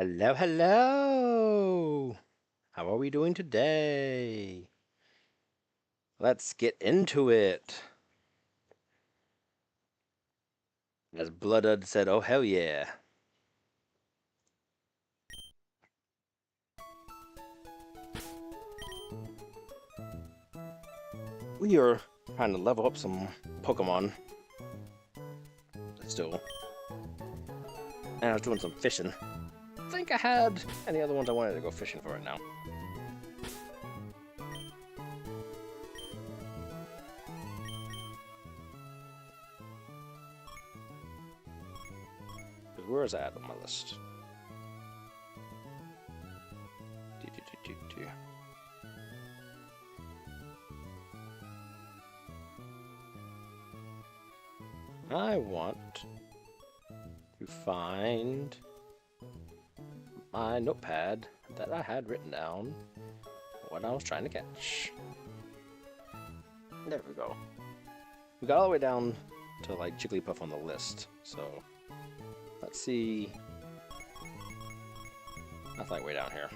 Hello, hello! How are we doing today? Let's get into it. As Bloodud said, oh hell yeah. We are trying to level up some Pokemon still. And I was doing some fishing. I think I had any other ones I wanted to go fishing for right now. Where is that on my list? Do. I want to find my notepad that I had written down what I was trying to catch. There we go. We got all the way down to like Jigglypuff on the list, so let's see. That's like way down here.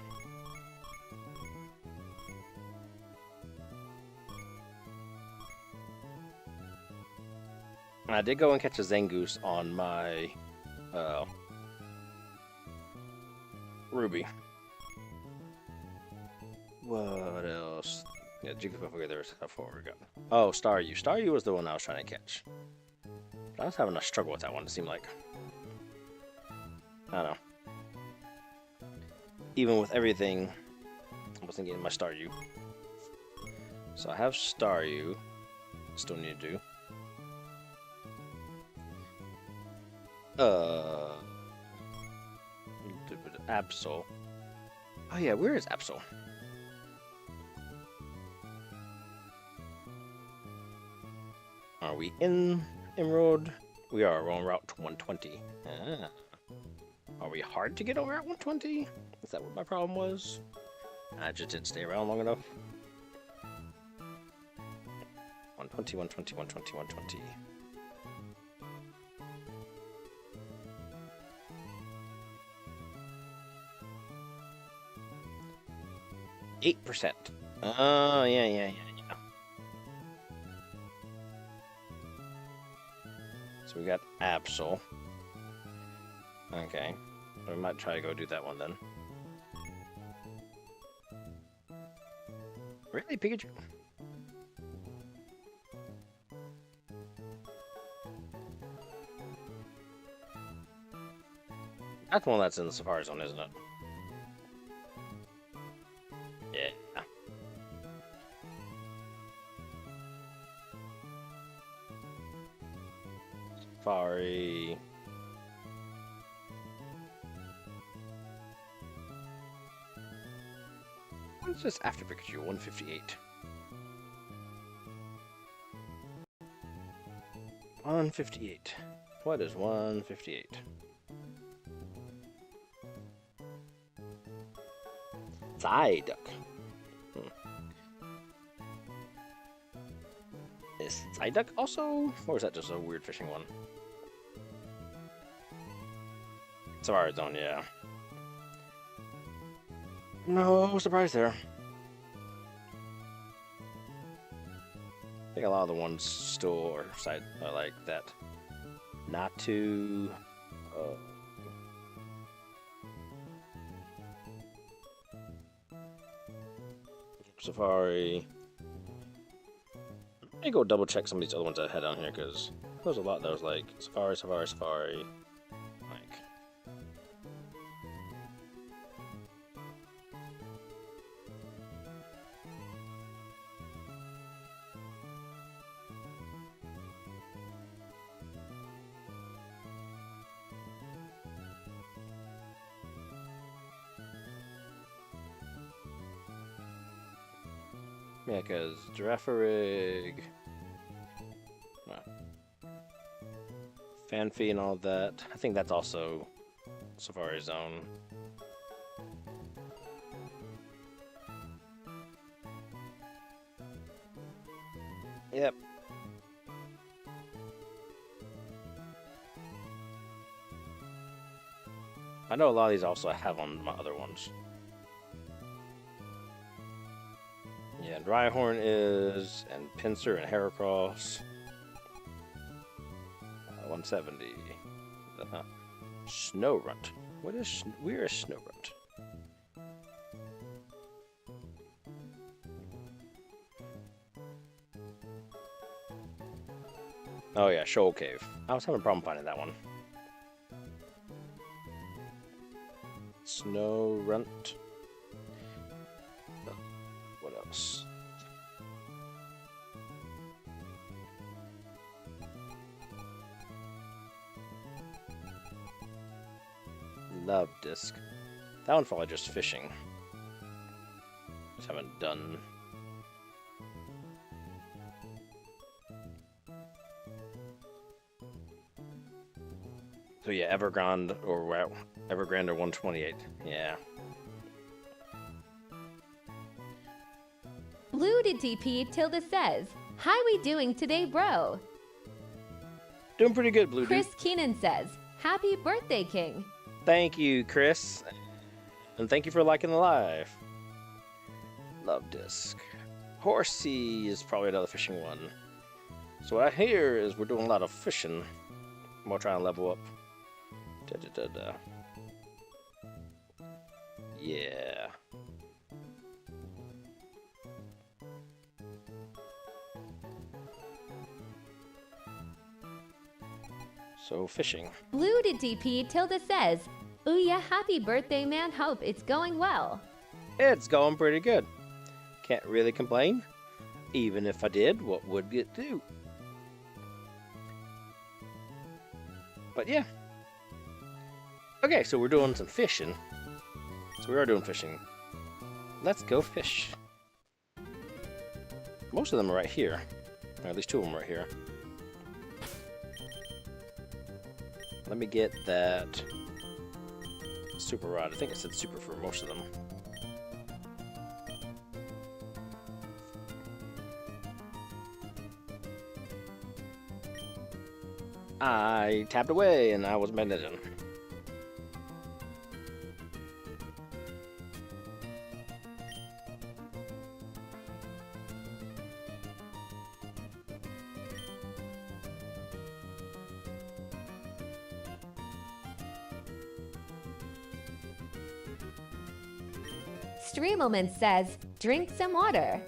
I did go and catch a Zangoose on my Ruby. What else? Yeah, Jigglypuff. Okay, there's how far we got. Oh, Staryu. Staryu was the one I was trying to catch. But I was having a struggle with that one, it seemed like. I don't know. Even with everything, I wasn't getting my Staryu. So I have Staryu. Still need to do. Absol. Oh yeah, where is Absol? Are we in Emerald? We are. We're on Route 120. Ah. Are we hard to get over at 120? Is that what my problem was? I just didn't stay around long enough. 120, 120, 120, 120. 8%. Oh, yeah. So we got Absol. Okay. We might try to go do that one then. Really, Pikachu? That's the one that's in the Safari Zone, isn't it? Yeah. Safari. What is this after Pikachu? 158. 158. What is 158? Psyduck. Is Psyduck also? Or is that just a weird fishing one? Safari Zone, yeah. No surprise there. I think a lot of the ones still are like that. Natu. Safari. Let me go double check some of these other ones I had on here because there's a lot that was like Safari. Like. Yeah, because Girafarig, Fanfi and all that. I think that's also Safari Zone. Yep. I know a lot of these also have on my other ones. Yeah, Dryhorn is, and Pinsir and Heracross. 170. Snorunt. What is where is Snorunt? Oh yeah, Shoal Cave. I was having a problem finding that one. Snorunt. What else? Love Disc. That one's probably just fishing. Just haven't done. So yeah, Evergrande or wow, Evergrande or 128. Yeah. Blue to DP Tilda says, "How we doing today, bro?" Doing pretty good, Blue Chris Dude. Keenan says, "Happy birthday, King." Thank you, Chris. And thank you for liking the live. Love Disc. Horsey is probably another fishing one. So what I hear is we're doing a lot of fishing. We're trying to level up. Yeah. So fishing. Blue to DP Tilda says, "Ooh yeah, happy birthday, man. Hope it's going well." It's going pretty good. Can't really complain. Even if I did, what would it do? But yeah. Okay, so we're doing some fishing. So we are doing fishing. Let's go fish. Most of them are right here. Or at least two of them are right here. Let me get that super rod. I think it said super for most of them. I tapped away and I was managing. Streamelman says, "Drink some water."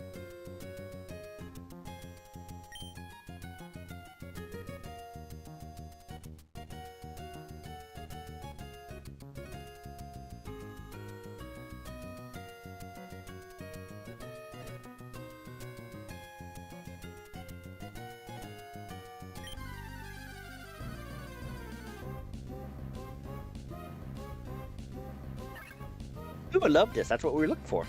Ooh, I love this. That's what we were looking for.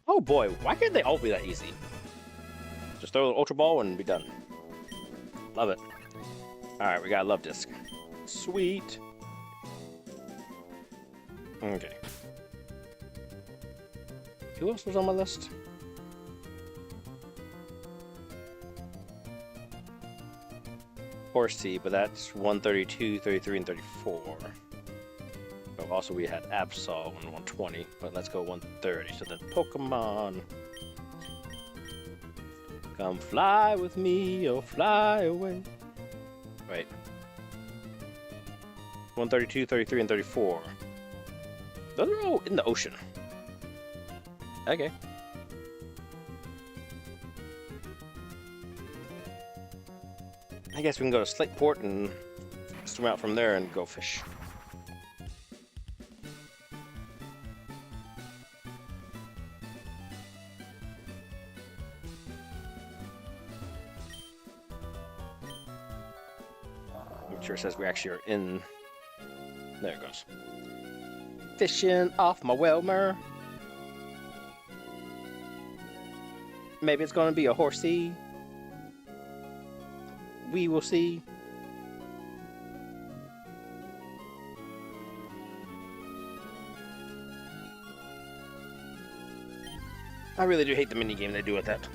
Oh boy, why can't they all be that easy? Just throw the Ultra Ball and be done. Love it. Alright, we got a Love Disc. Sweet. Okay. Who else was on my list? Horsey, but that's 132, 33, and 34. Oh, also, we had Absol on 120, but let's go 130. So then Pokemon. Come fly with me or fly away. Wait. 132, 33, and 34. Those are all in the ocean. Okay. I guess we can go to Slateport and swim out from there and go fish. Make sure it says we actually are in. There it goes. Fishing off my Welmer. Maybe it's gonna be a horsey. We will see. I really do hate the mini game they do with that.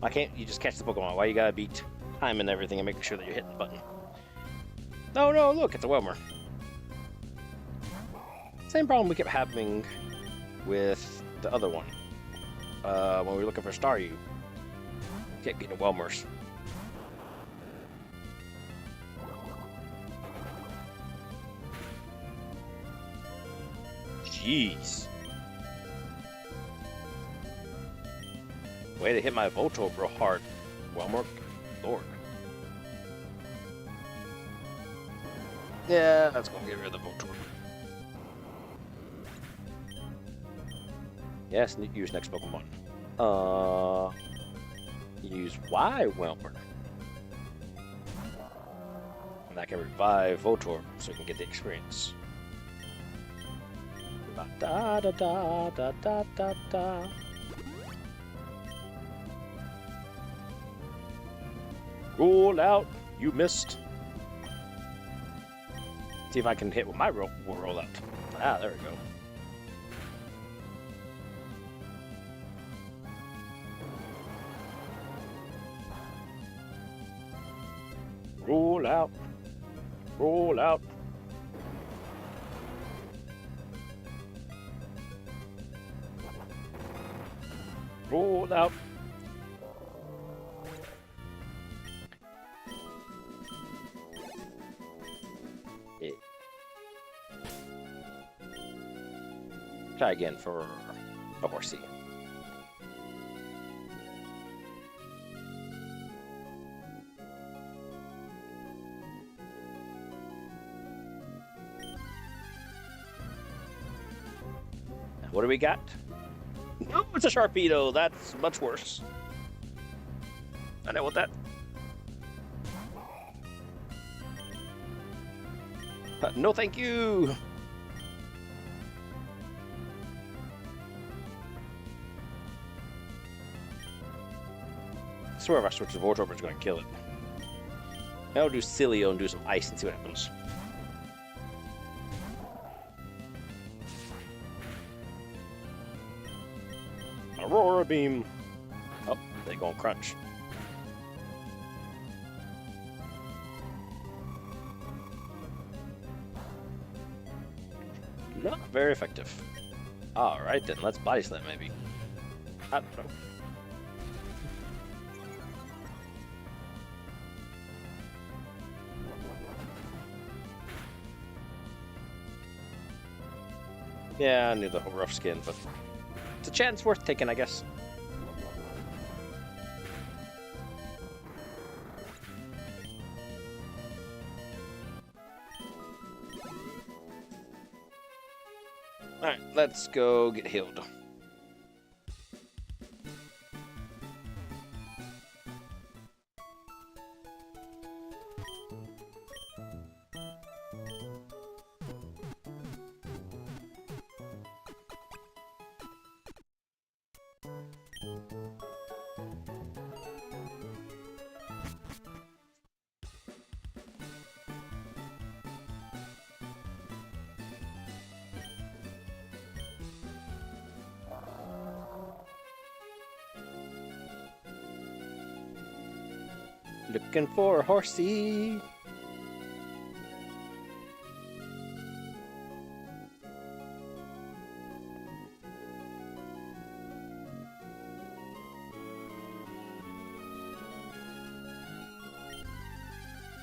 Why can't you just catch the Pokemon? Why you gotta beat time and everything and making sure that you're hitting the button? No, no, look, it's a Welmer. Same problem we kept having with the other one. When we were looking for Staryu. Kept getting Welmers. Jeez. Way to hit my Voltorb real hard. Welmer, Lord. Yeah, that's gonna get rid of the Voltorb. Yes, use next Pokemon. Use Y Welmer. And I can revive Voltorb so we can get the experience. Da da da da da da da. Roll out, you missed. See if I can hit with my roll out. Ah, there we go. Roll out. Roll out. Roll out. Yeah. Try again for a horsey. What do we got? Oh, it's a Sharpedo. That's much worse. I know what that. No, thank you. I swear if I switch to Voltorb, it's going to kill it. I'll do Cilio and do some ice and see what happens. Aurora Beam. Oh, they gonna crunch. Not very effective. Alright then, let's body slam maybe. I don't know. Yeah, I knew the whole rough skin, but it's a chance worth taking, I guess. Alright, let's go get healed. Looking for a horsey.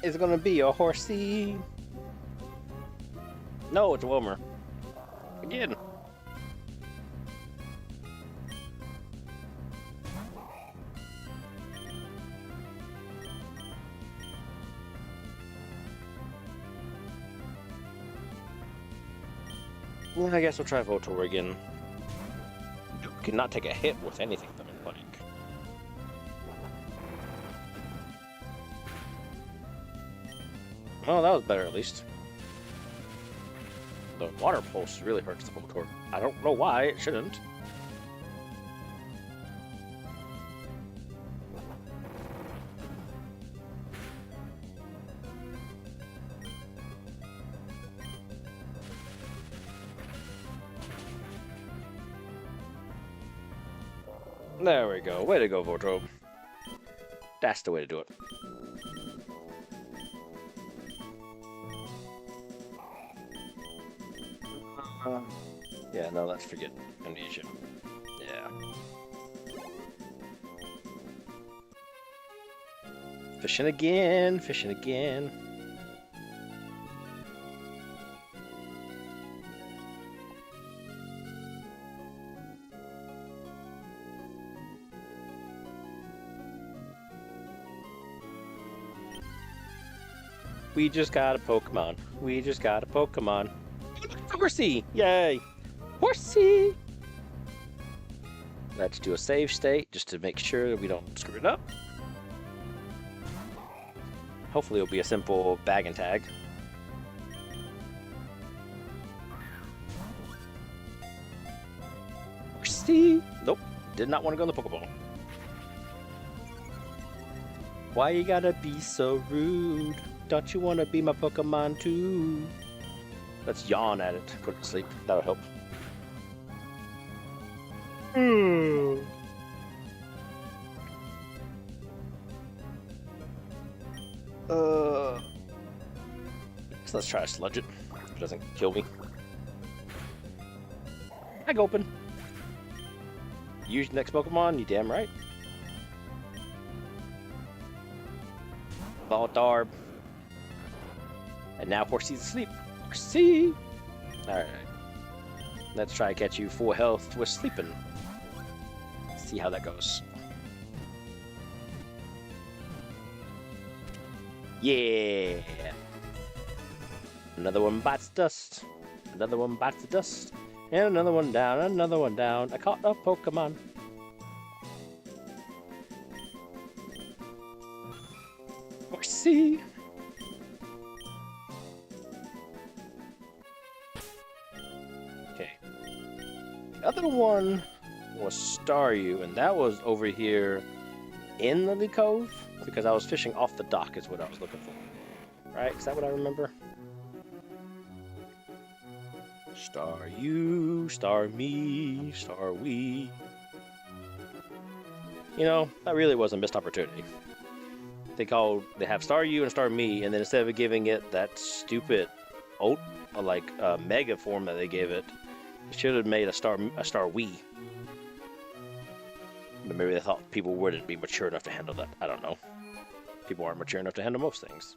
Is it gonna be a horsey? No, it's a Wilmer. Again. Well, I guess we'll try Voltorb again. You cannot take a hit with anything that I'm playing. Oh, that was better at least. The water pulse really hurts the Voltorb. I don't know why, it shouldn't. There we go. Way to go, Voltorb. That's the way to do it. Yeah, no, let's forget Amnesia. Yeah. Fishing again, fishing again. We just got a Pokemon. We just got a Pokemon. Horsey! Yay! Horsey! Let's do a save state just to make sure that we don't screw it up. Hopefully it'll be a simple bag and tag. Horsey! Nope. Did not want to go in the Pokeball. Why you gotta be so rude? Don't you want to be my Pokemon too? Let's yawn at it. Put it to sleep. That'll help. So let's try to sludge it. If it doesn't kill me. Hi, Gulpin. Use next Pokemon, you damn right. Voltorb. And now Horsey's asleep. Horsey! Alright. Let's try to catch you full health with sleeping. See how that goes. Yeah! Another one bites dust. Another one bites the dust. And another one down, another one down. I caught a Pokemon. Horsey! Okay. The other one was Staryu, and that was over here in Lily Cove, because I was fishing off the dock is what I was looking for. Right? Is that what I remember? Star you, star me, star we. You know, that really was a missed opportunity. They have Staryu and Star Me, and then instead of giving it that stupid mega form that they gave it, it should have made a Star We. But maybe they thought people wouldn't be mature enough to handle that. I don't know. People aren't mature enough to handle most things.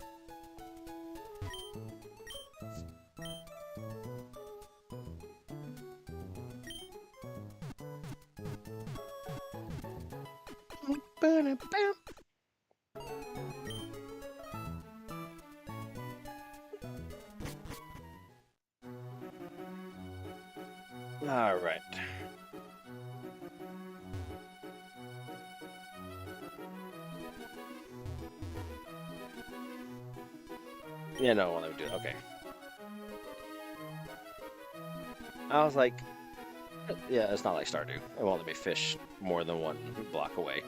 All right. Yeah, no, well, let me do it. Okay. I was like, yeah, it's not like Stardew. It won't let me fish more than one block away.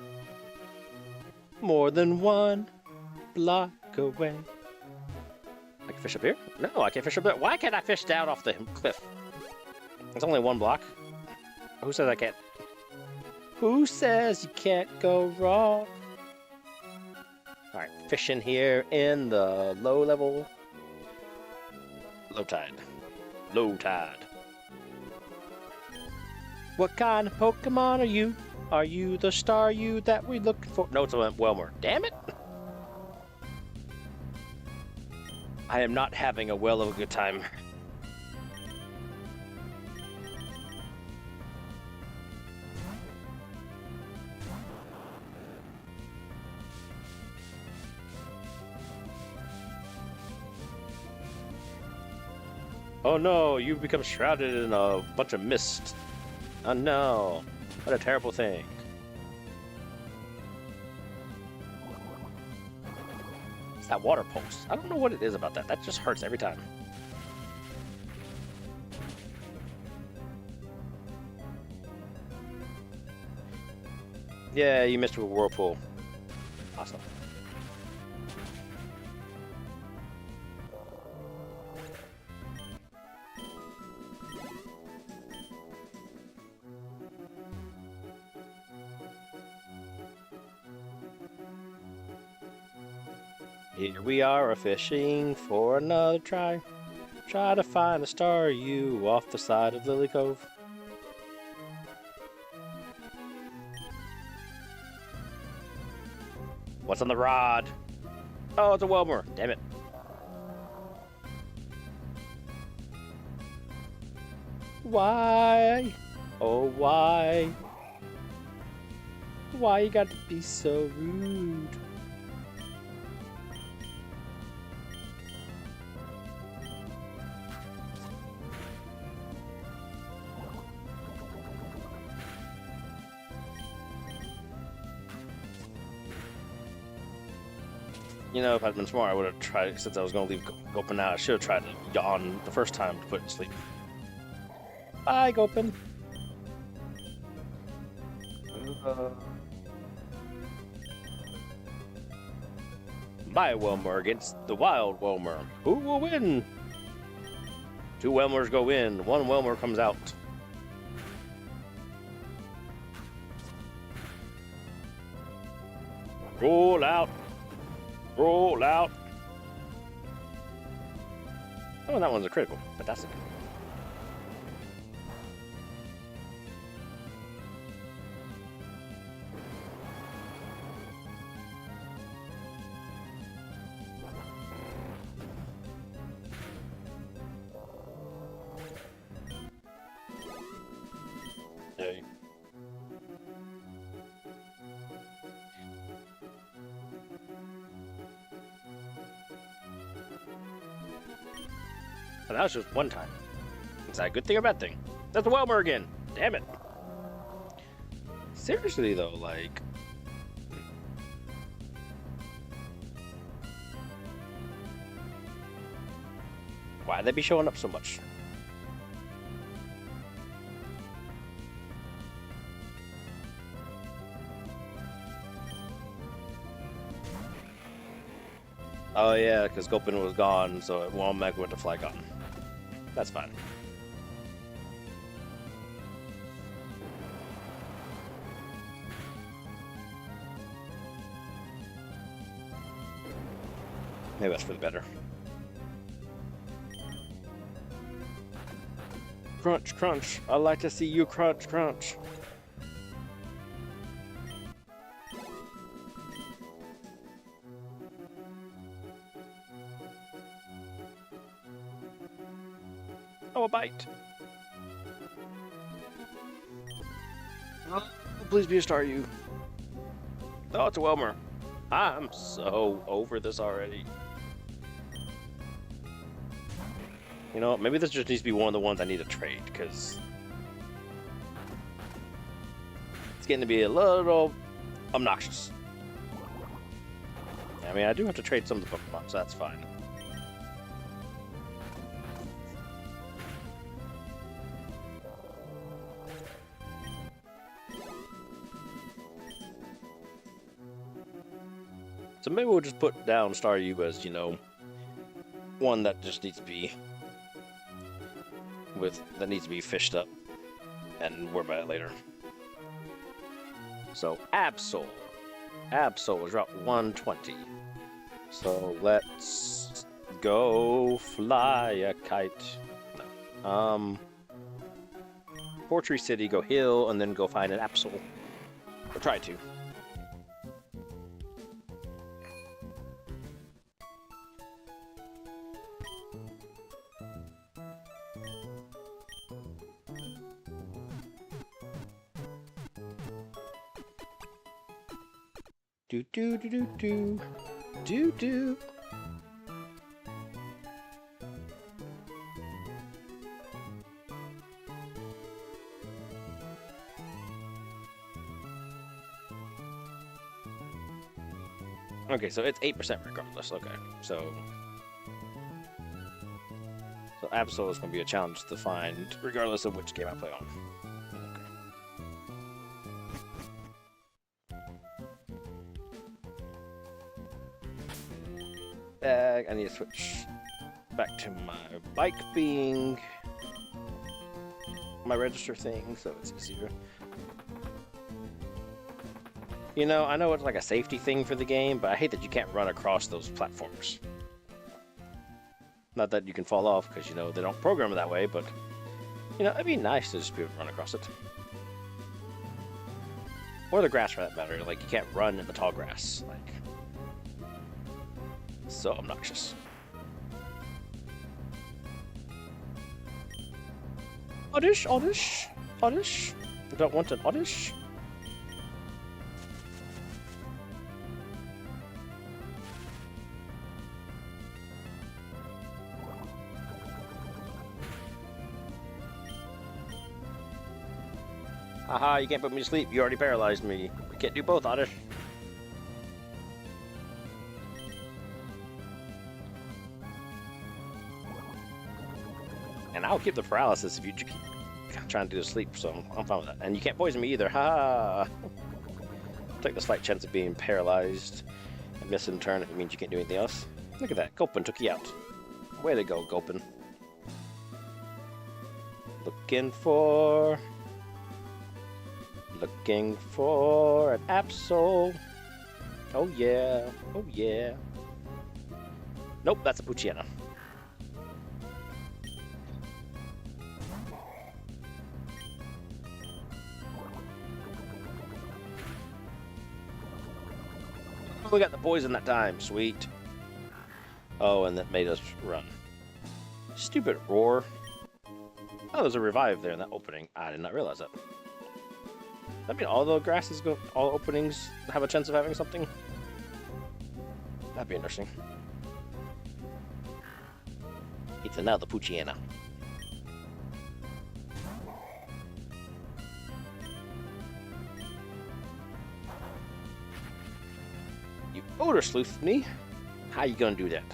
More than one block away. I can fish up here? No, I can't fish up there. Why can't I fish down off the cliff? It's only one block. Who says I can't? Who says you can't go wrong? Alright, fishing here in the low tide. Low tide. What kind of Pokemon are you? Are you the Staryu that we looking for? No, it's a Welmer. Damn it! I am not having a well of a good time. Oh no, you've become shrouded in a bunch of mist. Oh no, what a terrible thing. That water pulse. I don't know what it is about that. That just hurts every time. Yeah, you missed with Whirlpool. Awesome. Here we are fishing for another try. Try to find a star you off the side of Lily Cove. What's on the rod? Oh, it's a Whelmer. Damn it. Why? Oh, why? Why you got to be so rude? You know, if I'd been smart, I would have tried, since I was going to leave Gopin out, I should have tried to yawn the first time to put it to sleep. Bye, Gopin. My Whelmer against the wild Whelmer. Who will win? 2 Whelmers go in, 1 Whelmer comes out. Roll out. Roll out. Oh, that one's a critical. Fantastic. Hey. And that was just one time. Is that a good thing or bad thing? That's a Whelmer again. Damn it. Seriously though, like, why'd they be showing up so much? Oh yeah, because Gopin was gone, so Whelmeg went to Flygon. That's fine. Maybe that's for the better. Crunch, crunch. I like to see you crunch, crunch. Oh, a bite. Oh, please be a Staryu. Oh, it's a Whelmer. I'm so over this already. You know, maybe this just needs to be one of the ones I need to trade, because it's getting to be a little obnoxious. I mean, I do have to trade some of the Pokemon, so that's fine. So maybe we'll just put down Staryu as, you know, one that just needs to be fished up, and worry about it later. So Absol is Route 120. So let's go fly a kite. No. Fortree City, go hill, and then go find an Absol. Or try to. Do do do do do do do. Okay, so it's 8% regardless. Okay, so Absol is going to be a challenge to find, regardless of which game I play on. Okay. I need to switch back to my bike being my register thing, so it's easier. You know, I know it's like a safety thing for the game, but I hate that you can't run across those platforms. Not that you can fall off, because, you know, they don't program it that way, but, you know, it'd be nice to just be able to run across it. Or the grass, for that matter. Like, you can't run in the tall grass. Like, so obnoxious. Oddish, oddish, oddish. I don't want an oddish. Haha, you can't put me to sleep. You already paralyzed me. You can't do both, Oddish. And I'll keep the paralysis if you keep trying to do the sleep, so I'm fine with that. And you can't poison me either. Ha! Take the slight chance of being paralyzed and missing a turn if it means you can't do anything else. Look at that. Gulpin took you out. Way to go, Gulpin. Looking for an Absol. Oh yeah. Oh yeah. Nope, that's a Poochyena. We got the poison that time. Sweet. Oh, and that made us run. Stupid roar. Oh, there's a revive there in that opening. I did not realize that. That mean all the grasses go, all openings have a chance of having something? That'd be interesting. It's another Poochyena. You odor sleuthed me. How you gonna do that?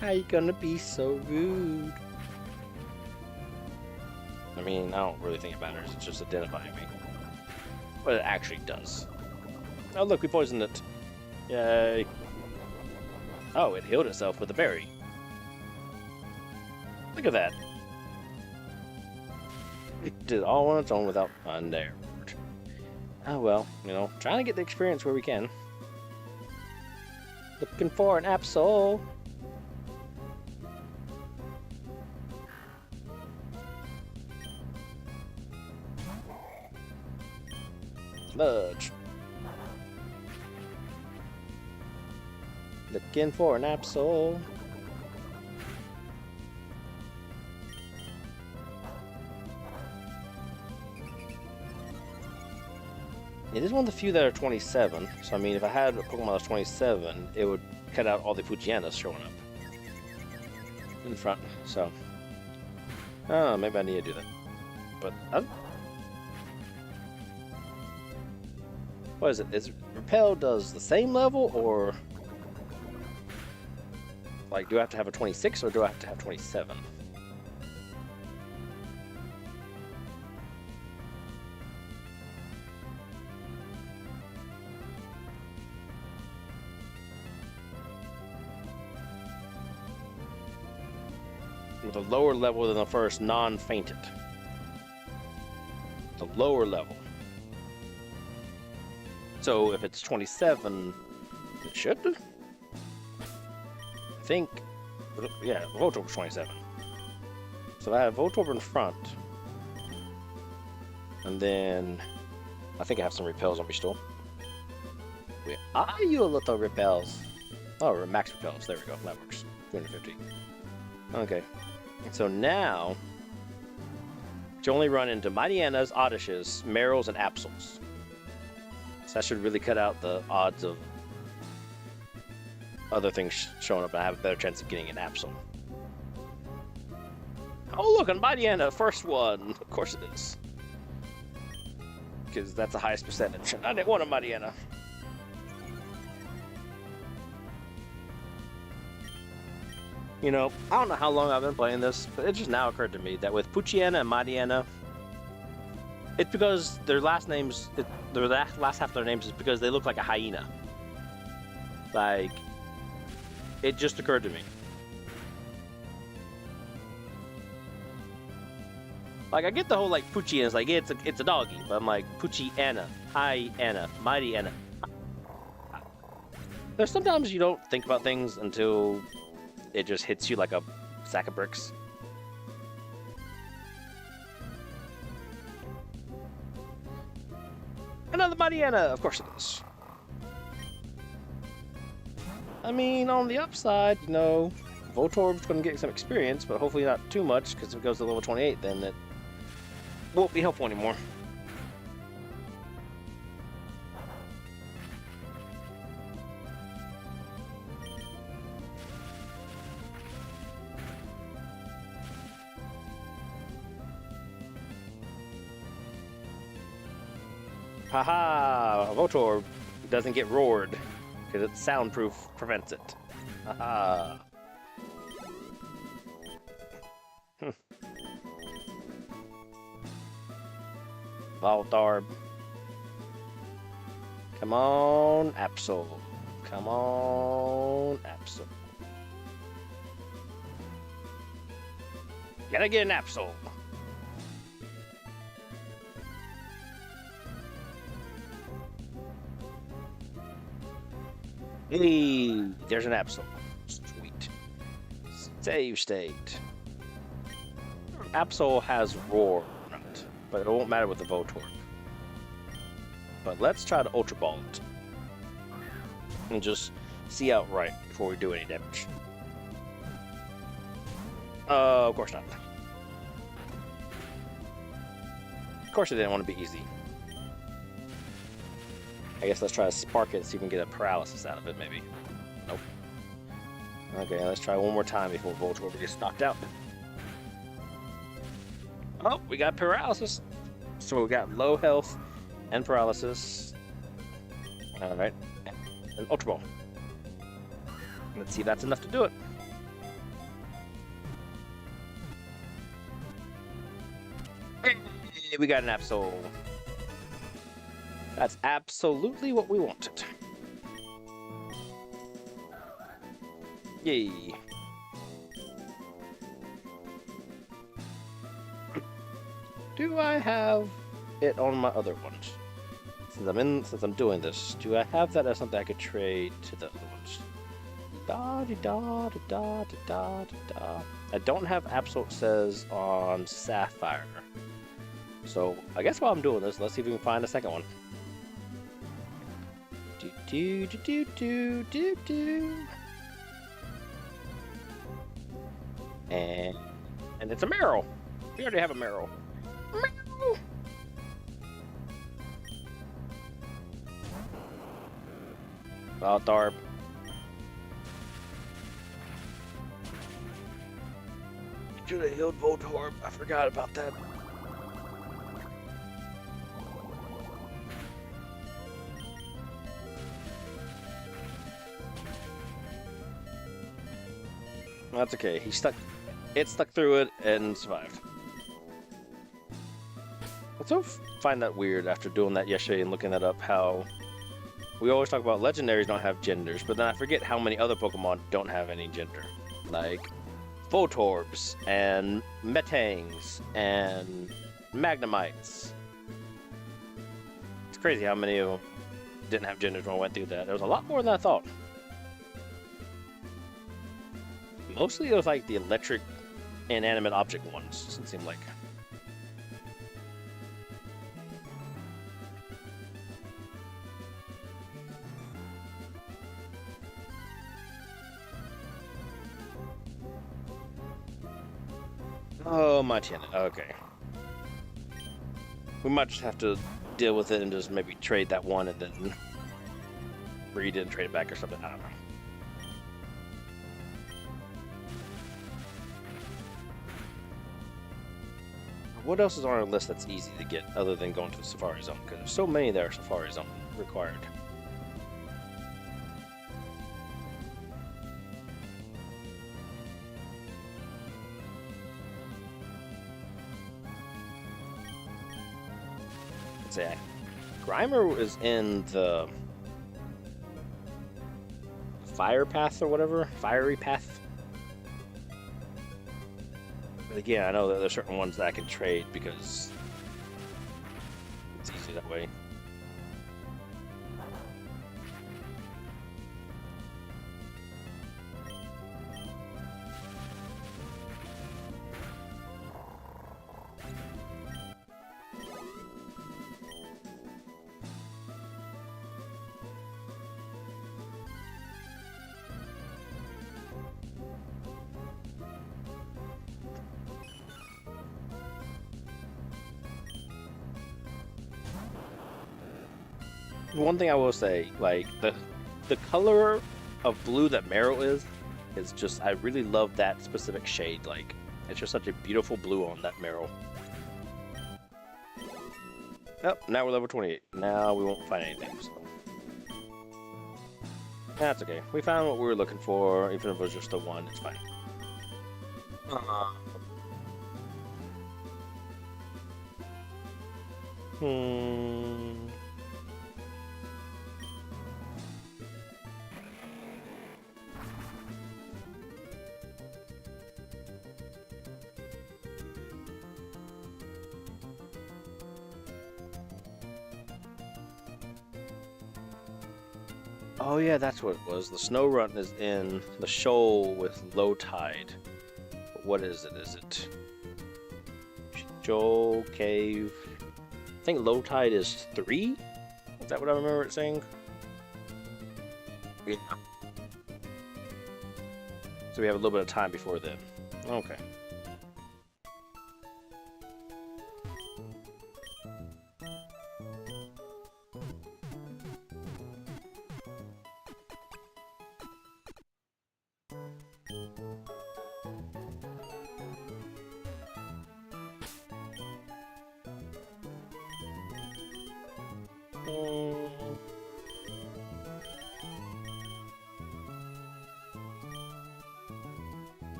How you gonna be so rude? I mean, I don't really think it matters. It's just identifying me. But it actually does. Oh, look, we poisoned it. Yay. Oh, it healed itself with a berry. Look at that. It did it all on its own without undared. Oh, well, you know, trying to get the experience where we can. Looking for an Absol. Sludge. Looking for an Absol. It is one of the few that are 27, so I mean, if I had a Pokemon that was 27, it would cut out all the Poochyenas showing up in front, so. Oh, maybe I need to do that. But, what is it? Is Repel does the same level, or like, do I have to have a 26 or do I have to have 27? With a lower level than the first non-fainted. The lower level. So if it's 27, it should? I think, yeah, Voltorb 27. So I have Voltorb in front. And then, I think I have some repels on me still. Where are you, little repels? Oh, max repels, there we go, that works. 250. Okay. So now, you only run into Mightyenas, Oddishes, Marils, and Absols. So that should really cut out the odds of other things showing up and I have a better chance of getting an Absol. Oh look, a Mightyena, first one! Of course it is. Because that's the highest percentage. I didn't want a Mightyena. You know, I don't know how long I've been playing this, but it just now occurred to me that with Poochyena and Mightyena, it's because their last names, their last half of their names is because they look like a hyena. Like, it just occurred to me. Like, I get the whole, like, Poochyena is like, it's a doggy, but I'm like, Poochyena, Hyena, Mightyena. There's sometimes you don't think about things until it just hits you like a sack of bricks. Another Mightyena, of course it is. I mean, on the upside, you know, Voltorb's going to get some experience, but hopefully not too much, because if it goes to level 28, then it won't be helpful anymore. Haha! Voltorb doesn't get roared, because its soundproof prevents it. Haha! Voltorb. Come on, Absol. Come on, Absol. Gotta get an Absol. Hey, there's an Absol. Sweet. Save state. Absol has Roar on it, but it won't matter with the Voltorb. But let's try to Ultra Ball it. And just see outright before we do any damage. Of course not. Of course it didn't want to be easy. I guess let's try to spark it, see if we can get a paralysis out of it, maybe. Nope. Okay, let's try one more time before Voltorb gets knocked out. Oh, we got paralysis. So we got low health and paralysis. Alright. And Ultra Ball. Let's see if that's enough to do it. Hey, we got an Absol. That's absolutely what we wanted. Yay. Do I have it on my other ones? Since I'm doing this, do I have that as something I could trade to the other ones? Da da da da da da da. I don't have Absol says on Sapphire. So I guess while I'm doing this, let's see if we can find a second one. Do do do do do do. And it's a Marill. We already have a Marill. Marill. Voltorb. Should have healed Voltorb. I forgot about that. That's okay. It stuck through it and survived. I still find that weird after doing that yesterday and looking that up, how we always talk about legendaries don't have genders, but then I forget how many other Pokemon don't have any gender. Like Voltorbs and Metangs and Magnemites. It's crazy how many of them didn't have genders when I went through that. There was a lot more than I thought. Mostly it was like the electric inanimate object ones, it seemed like. Oh, Mightyena. Okay. We might just have to deal with it and just maybe trade that one and then breed it and trade it back or something. I don't know. What else is on our list that's easy to get other than going to the Safari Zone? Because there's so many that are Safari Zone required. say Grimer is in the fire path or whatever, fiery path. But again, I know that there's certain ones that I can trade because it's easy that way. One thing I will say, like the color of blue that Meryl is just, I really love that specific shade. Like, it's just such a beautiful blue on that Meryl. Oh, now we're level 28. Now we won't find anything, so that's okay. We found what we were looking for, even if it was just a one. It's fine. Oh yeah, that's what it was. The snow run is in the shoal with low tide. But what is it? Is it Shoal Cave? I think low tide is 3? Is that what I remember it saying? Yeah. So we have a little bit of time before then. Okay.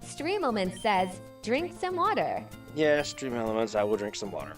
Stream Element says, drink some water. Yeah, Stream Elements, I will drink some water.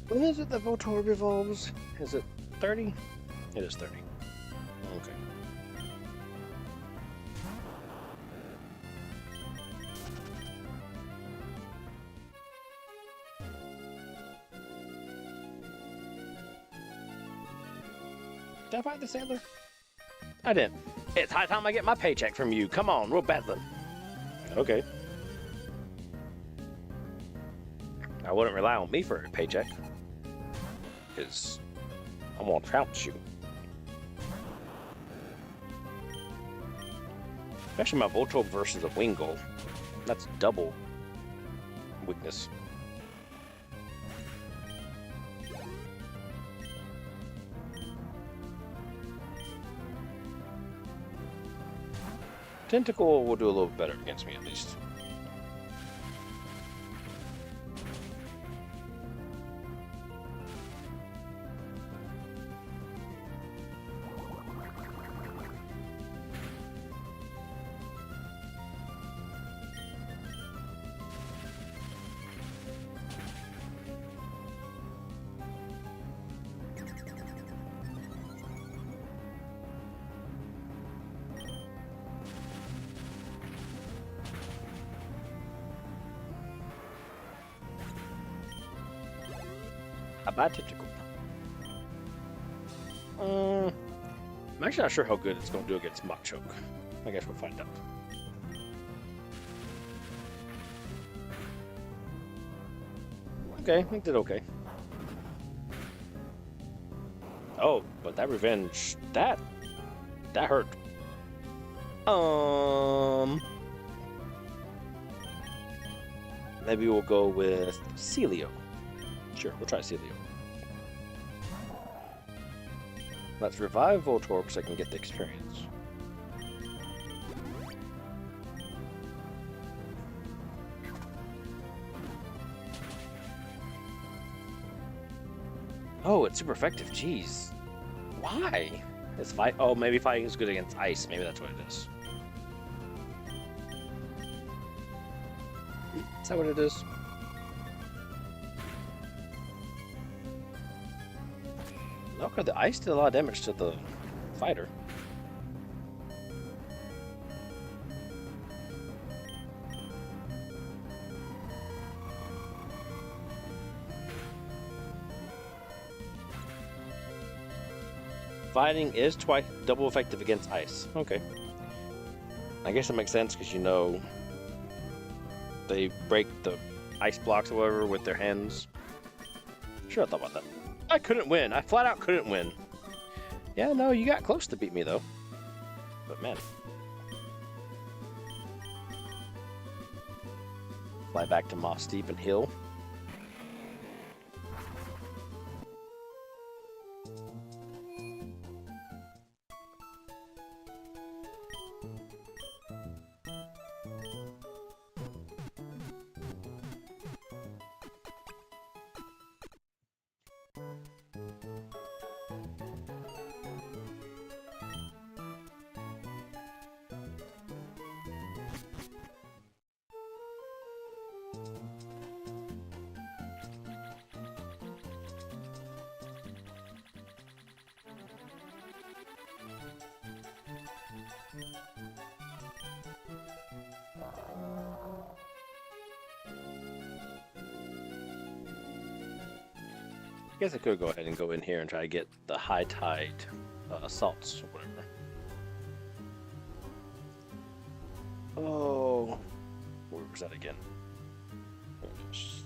When is it that Voltorb evolves? Is it 30? It is 30. Okay. Did I fight the sailor? I didn't. It's high time I get my paycheck from you. Come on, we're battling. Okay. I wouldn't rely on me for a paycheck. Because I'm gonna trounce you. Especially my Voltorb versus a Wingull. That's double weakness. Tentacle will do a little better against me at least. A bad tentacle. I'm actually not sure how good it's going to do against Machoke. I guess we'll find out. Okay, it did okay. Oh, but that revenge, that hurt. Maybe we'll go with Celio. Sure, we'll try Celio. Let's revive Voltorb so I can get the experience. Oh, it's super effective. Jeez. Why? It's fight. Oh, maybe fighting is good against ice. Maybe that's what it is. Is that what it is? Okay, the ice did a lot of damage to the fighter. Fighting is twice double effective against ice. Okay. I guess it makes sense because you know they break the ice blocks or whatever with their hands. Sure, I thought about that. I couldn't win. I flat out couldn't win. Yeah, no, you got close to beat me though. But man. Fly back to Moss Deep and Hill. I guess I could go ahead and go in here and try to get the high tide assaults or whatever. Oh, where was that again? There it is.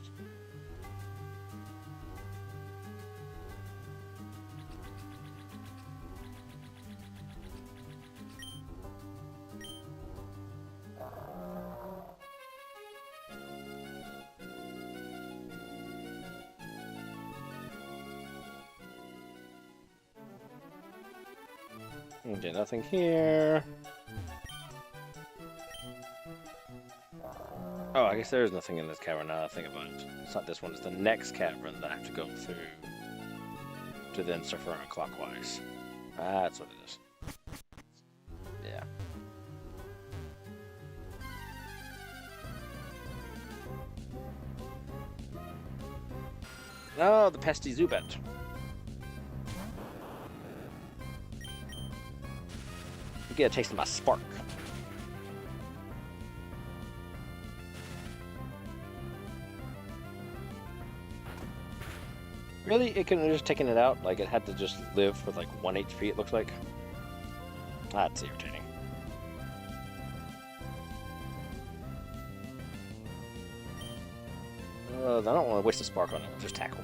Okay, nothing here. Oh, I guess there is nothing in this cavern now that I think about it. It's not this one, it's the next cavern that I have to go through to then surf around clockwise. That's what it is. Yeah. Oh, the pesty Zubat. You get a taste of my spark. Really? It couldn't have just taken it out? Like, it had to just live with like 1 HP, it looks like? That's irritating. I don't want to waste a spark on it. Just tackle.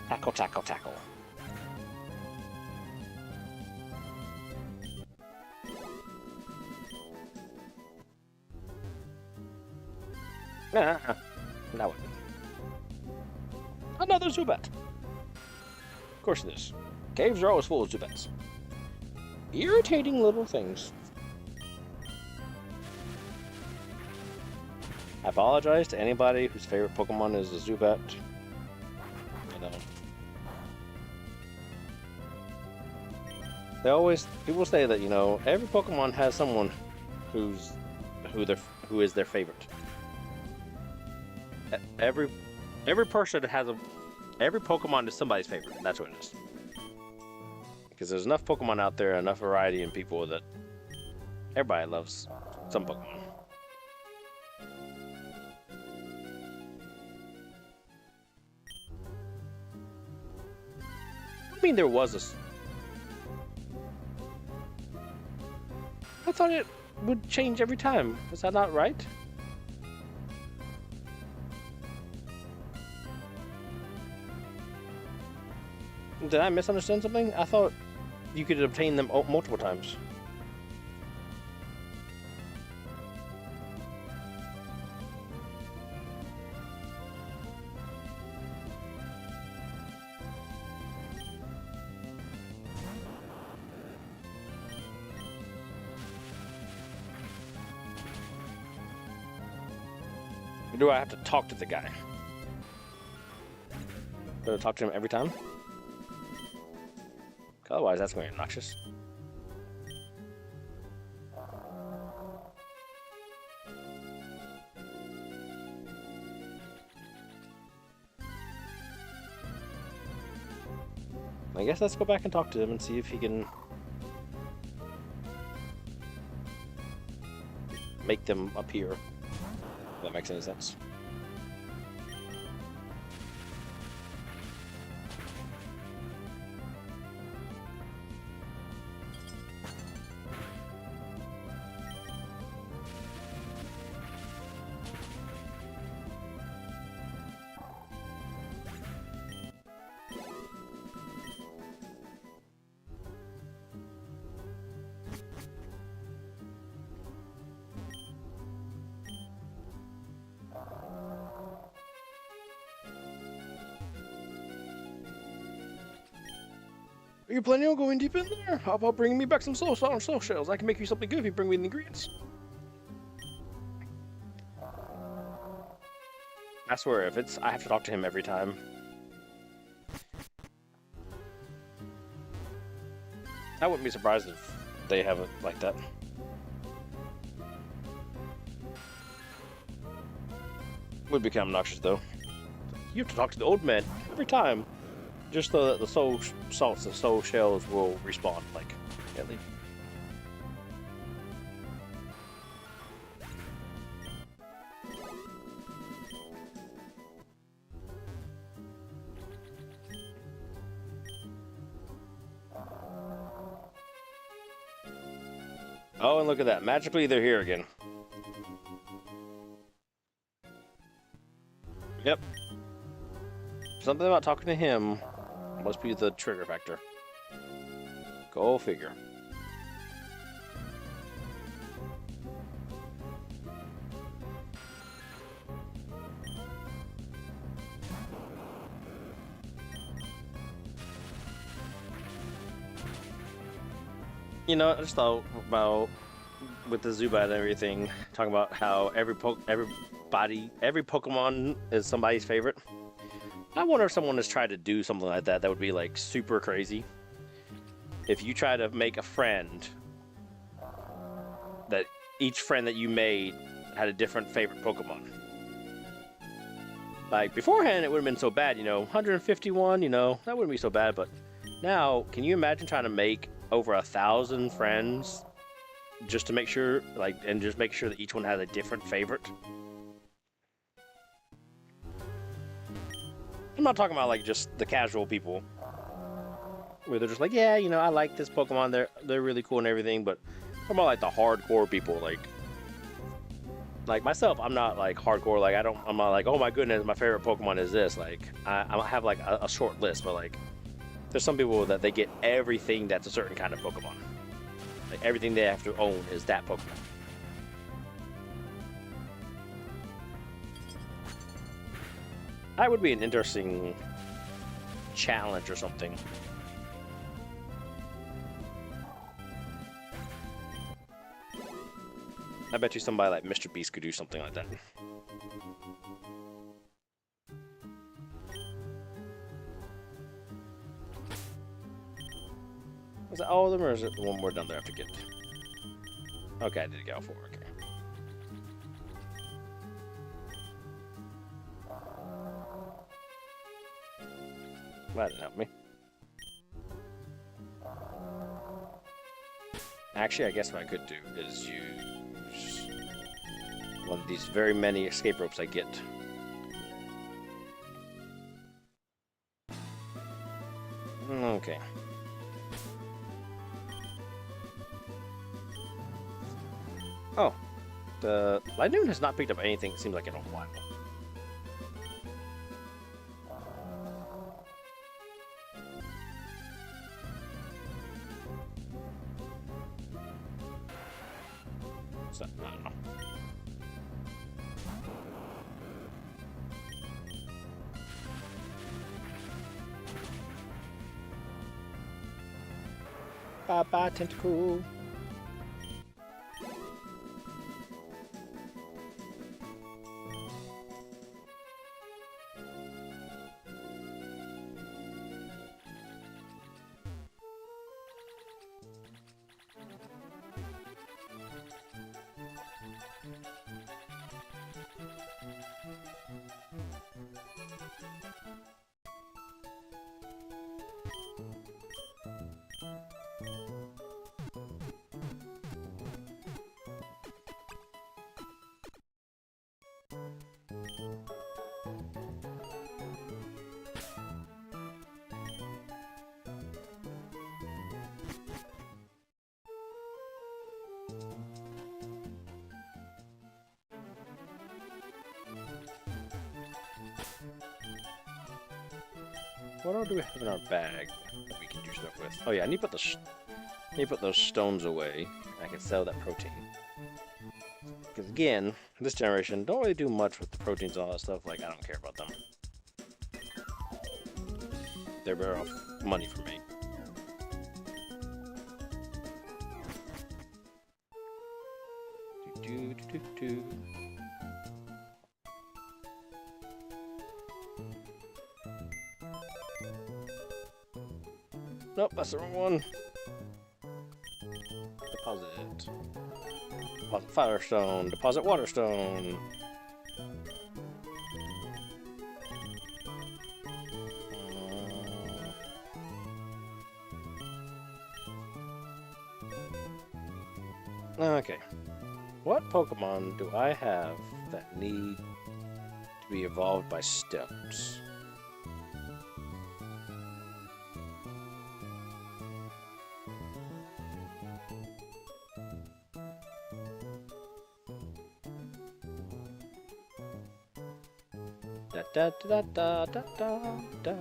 Tackle, tackle, tackle. Now what? Another Zubat. Of course it is. Caves are always full of Zubats. Irritating little things. I apologize to anybody whose favorite Pokemon is a Zubat. You know. People say that, you know, every Pokemon has someone who is their favorite. Every person has every Pokemon is somebody's favorite. That's what it is. Because there's enough Pokemon out there, enough variety in people that everybody loves some Pokemon. mean there was I thought it would change every time. Is that not right? Did I misunderstand something? I thought you could obtain them multiple times. Or do I have to talk to the guy? Do I talk to him every time? Otherwise, that's going to be obnoxious. I guess let's go back and talk to him and see if he can make them appear. If that makes any sense. Are you planning on going deep in there? How about bringing me back some soul shells? I can make you something good if you bring me the ingredients. I swear, if it's I have to talk to him every time. I wouldn't be surprised if they have it like that. Would become obnoxious though. You have to talk to the old man every time. Just so that the soul salts and soul shells will respawn, like, at least. Oh, and look at that. Magically, they're here again. Yep. Something about talking to him must be the trigger factor. Go figure. You know, I just thought about with the Zubat and everything, talking about how every Pokemon is somebody's favorite. I wonder if someone has tried to do something like that. That would be like super crazy. If you try to make a friend, that each friend that you made had a different favorite Pokemon. Like beforehand, it would have been so bad, you know, 151, you know, that wouldn't be so bad. But now, can you imagine trying to make over 1,000 friends just to make sure, like, and just make sure that each one has a different favorite? I'm not talking about like just the casual people where they're just like, yeah, you know, I like this Pokemon, they're really cool and everything, but I'm talking about like the hardcore people, like myself. I'm not like hardcore, like I'm not like, oh my goodness, my favorite Pokemon is this. Like I have like a short list, but like there's some people that they get everything that's a certain kind of Pokemon. Like everything they have to own is that Pokemon. That would be an interesting challenge or something. I bet you somebody like Mr. Beast could do something like that. Was that all of them, or is it the one more down there I forget? Okay, I did go for it. Okay. That didn't help me. Actually, I guess what I could do is use one of these very many escape ropes I get. Okay. Oh, the Lightning has not picked up anything, it seems like, in a while. So, I don't know. Bye-bye, Tentacle. What all do we have in our bag that we can do stuff with? Oh yeah, I need to put those stones away. I can sell that protein. Because again, this generation don't really do much with the proteins and all that stuff. Like, I don't care about them. They're better off money for me. Do, do, do, do. Nope, that's the wrong one. Deposit. Deposit firestone. Deposit waterstone. Okay. What Pokemon do I have that need to be evolved by steps? Da da da da da da da.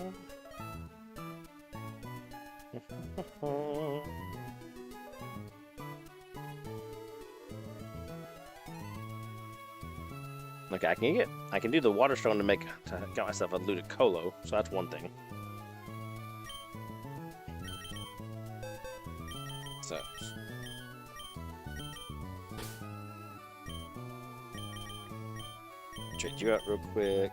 Okay, I can do the Waterstone to get myself a Ludicolo, so that's one thing. So trade you out real quick.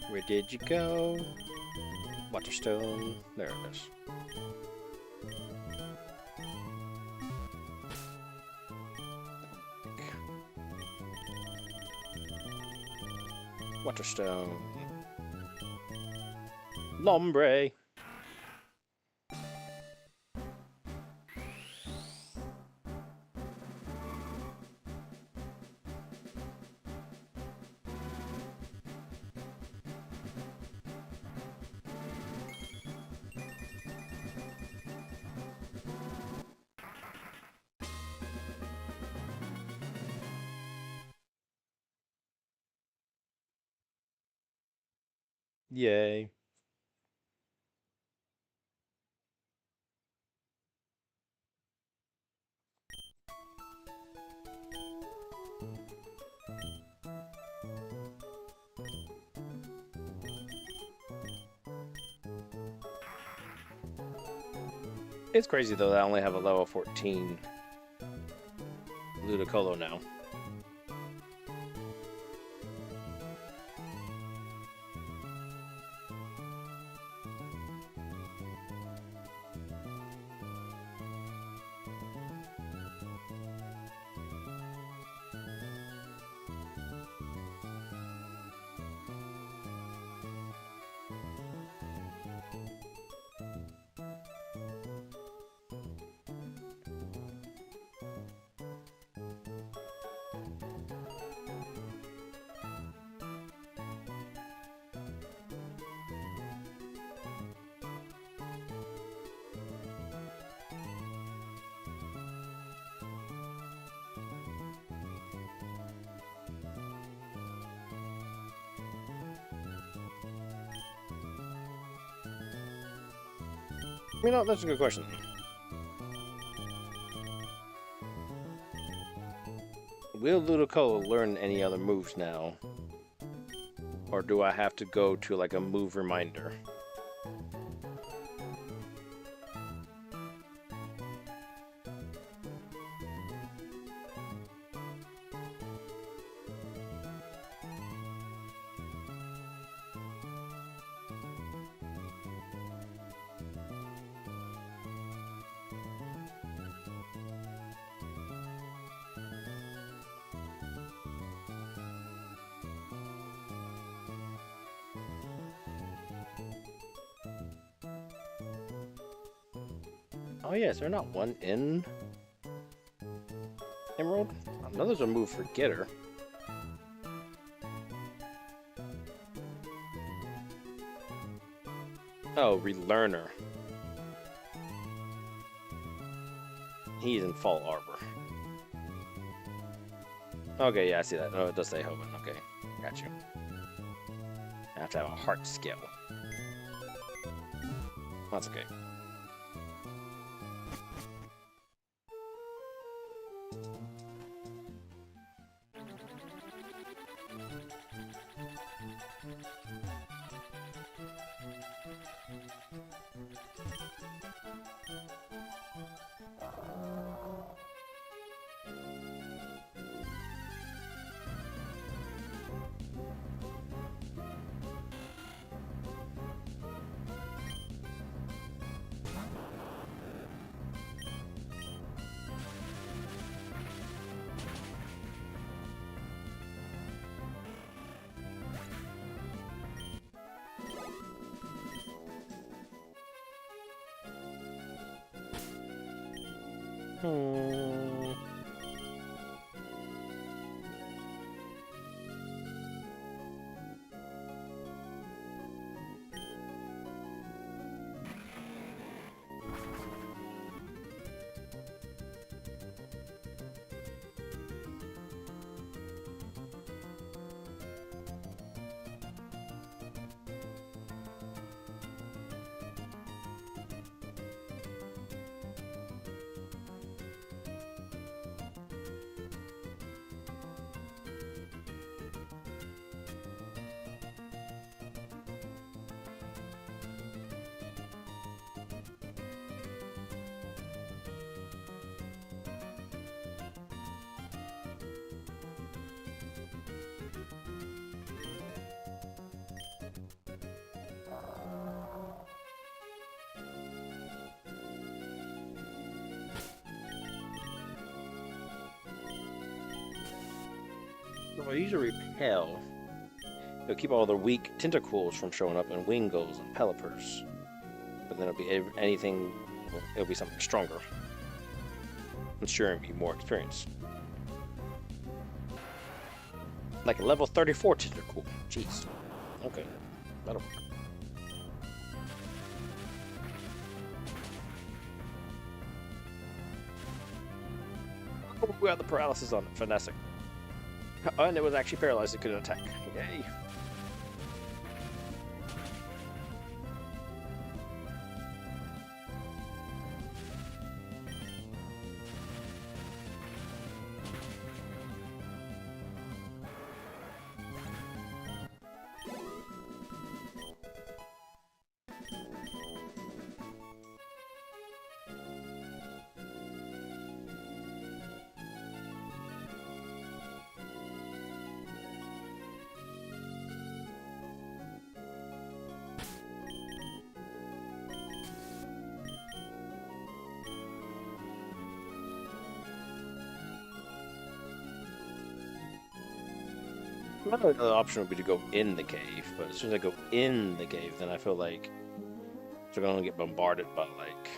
Where did you go? Waterstone. There it is. Waterstone. Lombre. Yay. It's crazy though that I only have a level 14 Ludicolo now. You know, that's a good question. Will Ludicolo learn any other moves now? Or do I have to go to like a move reminder? Oh yeah, is there not one in Emerald? I know there's a move for Getter. Oh, Relearner. He's in Fall Arbor. Okay, yeah, I see that. Oh, it does say Hoenn. Okay, got you. I have to have a heart skill. That's okay. Hmm. Well, I use a repel. It'll keep all the weak tentacles from showing up in Wingulls and Pelipers. But then it'll be anything, it'll be something stronger. Ensuring me more experience. Like a level 34 tentacle. Jeez. Okay. That'll work. Oh, we got the paralysis on it. Finessing. And it was actually paralyzed. It couldn't attack. Yay. Another option would be to go in the cave, but as soon as I go in the cave, then I feel like they're going to get bombarded by, like,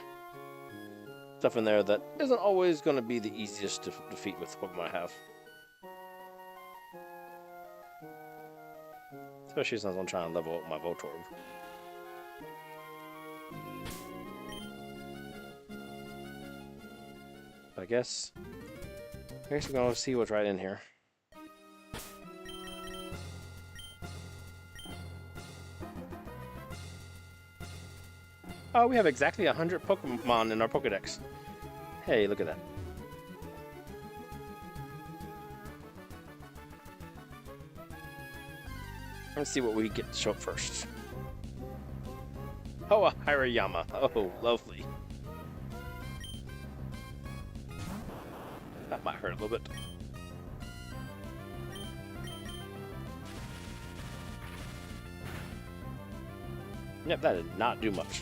stuff in there that isn't always going to be the easiest to defeat with what I have. Especially since I'm trying to level up my Voltorb. I guess we're going to see what's right in here. Oh, we have exactly 100 Pokemon in our Pokedex. Hey, look at that. Let's see what we get to show up first. Oh, a Hirayama. Oh, lovely. That might hurt a little bit. Yep, that did not do much.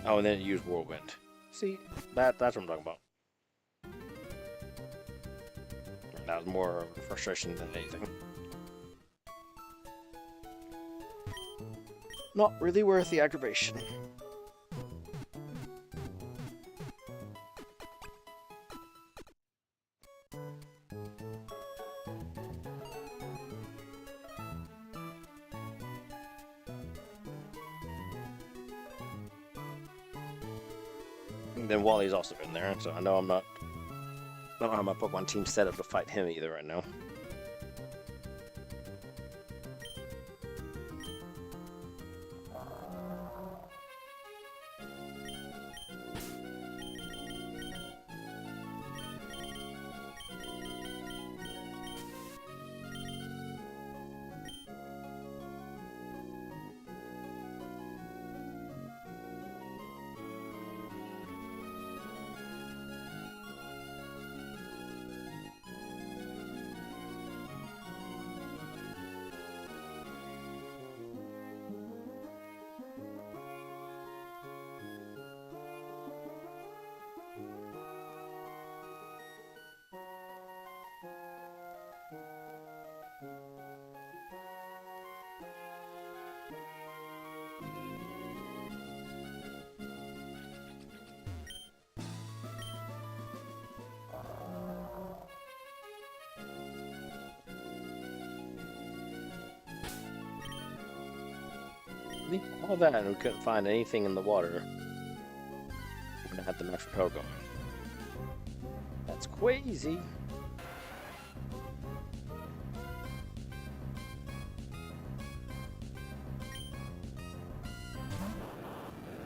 Oh, and then it used Whirlwind. See, that's what I'm talking about. That was more frustration than anything. Not really worth the aggravation. And then Wally's also in there, so I know I don't have my Pokemon team set up to fight him either right now. All that, and we couldn't find anything in the water. We're gonna have the Metro Pro going. That's crazy.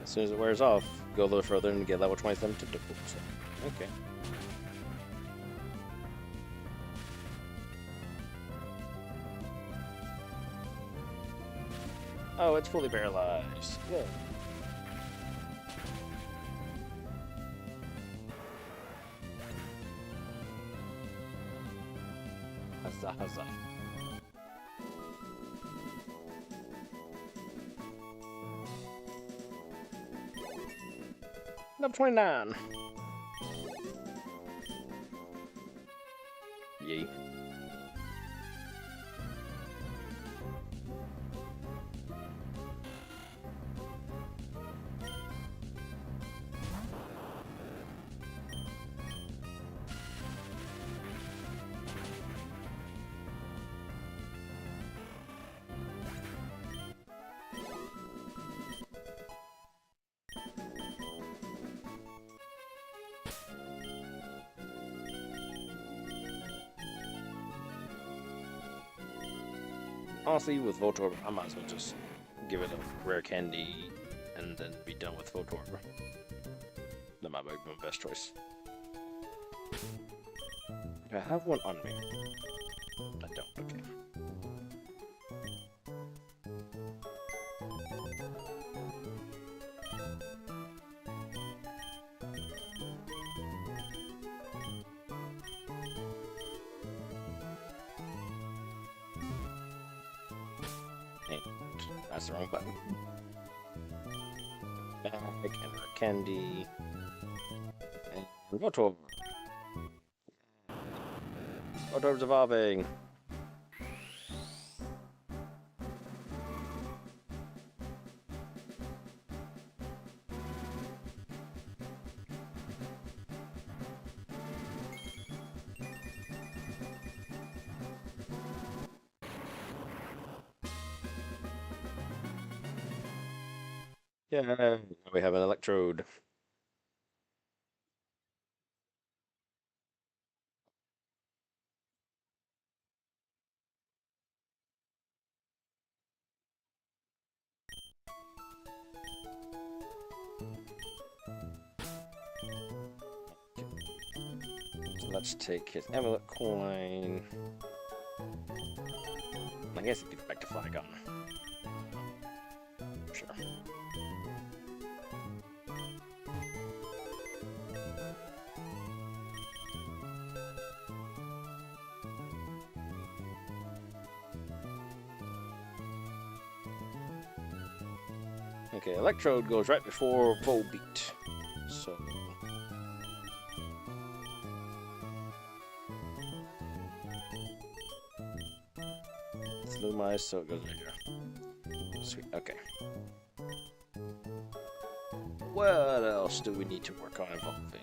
As soon as it wears off, go a little further and get level 27 to Tentacool. So, okay. Oh, it's fully paralyzed. Good. Huzzah. Number 29. Yay. Honestly, with Voltorb, I might as well just give it a rare candy and then be done with Voltorb. That might be my best choice. I have one on me. I don't, okay. That's the wrong button. Back and candy. And Voltorb. Voltorb's evolving. Yeah, we have an electrode. So let's take his amulet coin. I guess it'd give it back to Flygon. Sure. Okay, Electrode goes right before Volbeat. So. It's Lumine, so it goes right here. Sweet, okay. What else do we need to work on evolving?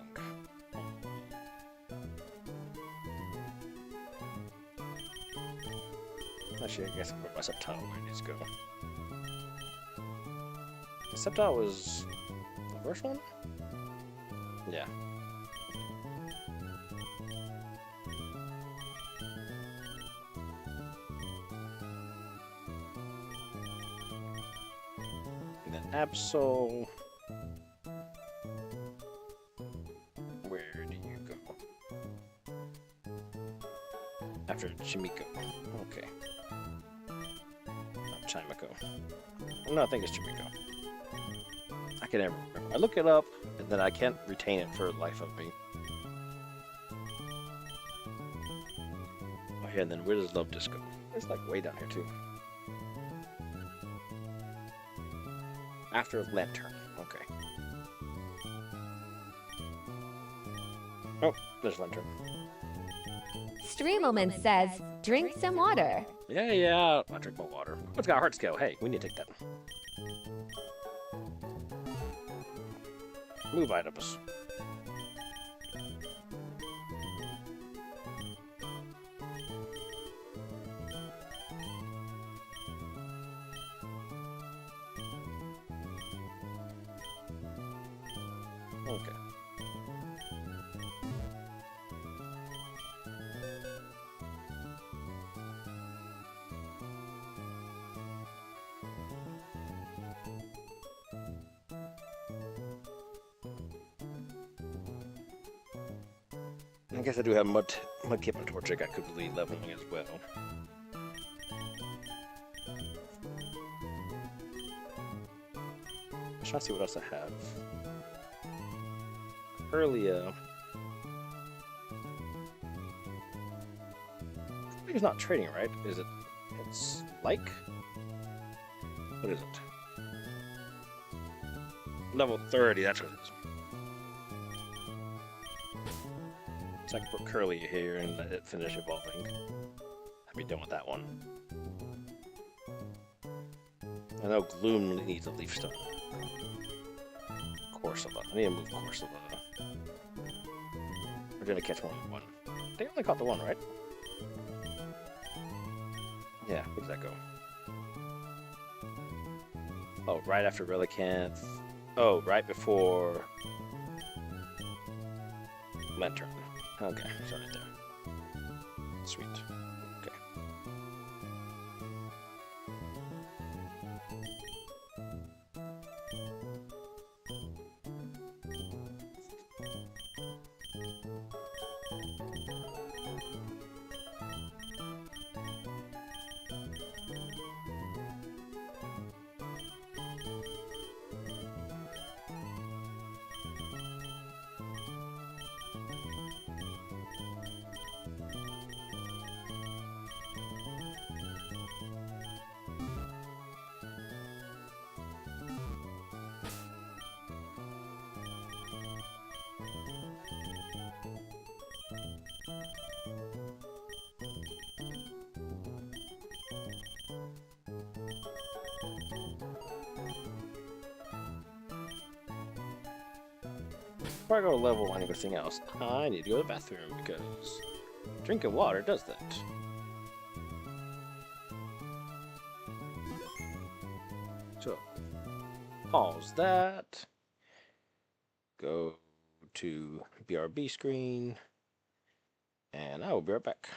Actually, I guess I'm my Sceptile where it needs to go. The Sceptile was the first one? Yeah. And then Absol. Where do you go? After Chimiko. Okay. Not Chimiko. No, I think it's Chimiko. I can never remember. I look it up, and then I can't retain it for the life of me. Oh yeah, and then where does Love Disc go? It's like way down here too. After Lantern. Okay. Oh, there's Lantern. Streamelman says, drink some water. Yeah, I'll drink more water. It's got a heart scale. Hey, we need to take that. Move items. Okay. I guess I do have Mudkip and Torchic I could be leveling as well. I'm trying to see what else I have. Earlier. It's not trading, right? Is it? It's like? What is it? Level 30, that's what it is. So I can put Curly here and let it finish evolving. I'd be done with that one. I know Gloom needs a Leaf Stone. Corsola. I need to move Corsola. We're gonna catch one. They only caught the one, right? Yeah, where does that go? Oh, right after Relicanth. Oh, right before Lantern. Okay, it's right there. Sweet. Okay. Before I go to level anything else, I need to go to the bathroom because drinking water does that. So, pause that. Go to BRB screen. And I will be right back.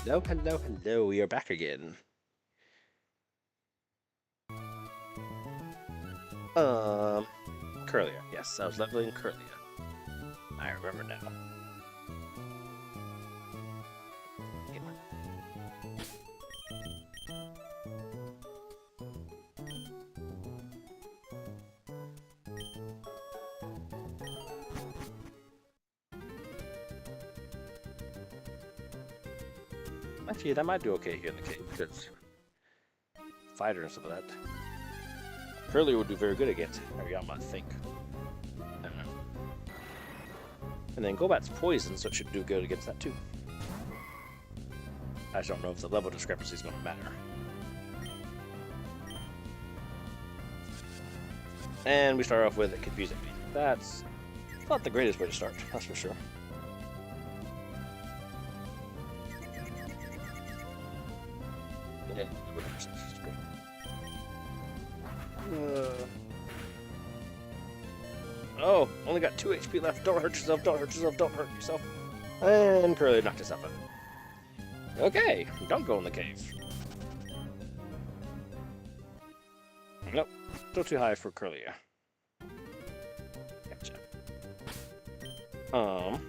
Hello, hello, hello. We are back again. Curlia. Yes, I was leveling Curlia. I remember now. Actually, that might do okay here in the cave because fighter and stuff like that. Curlia would do very good against Hariyama, I think. I don't know. And then Golbat's poison, so it should do good against that too. I just don't know if the level discrepancy is going to matter. And we start off with Confusing Me. That's not the greatest way to start, that's for sure. Yeah, oh, only got 2 HP left. Don't hurt yourself, don't hurt yourself, don't hurt yourself. And Curly knocked himself out. Okay, don't go in the cave. Nope, still too high for Curlia. Gotcha. What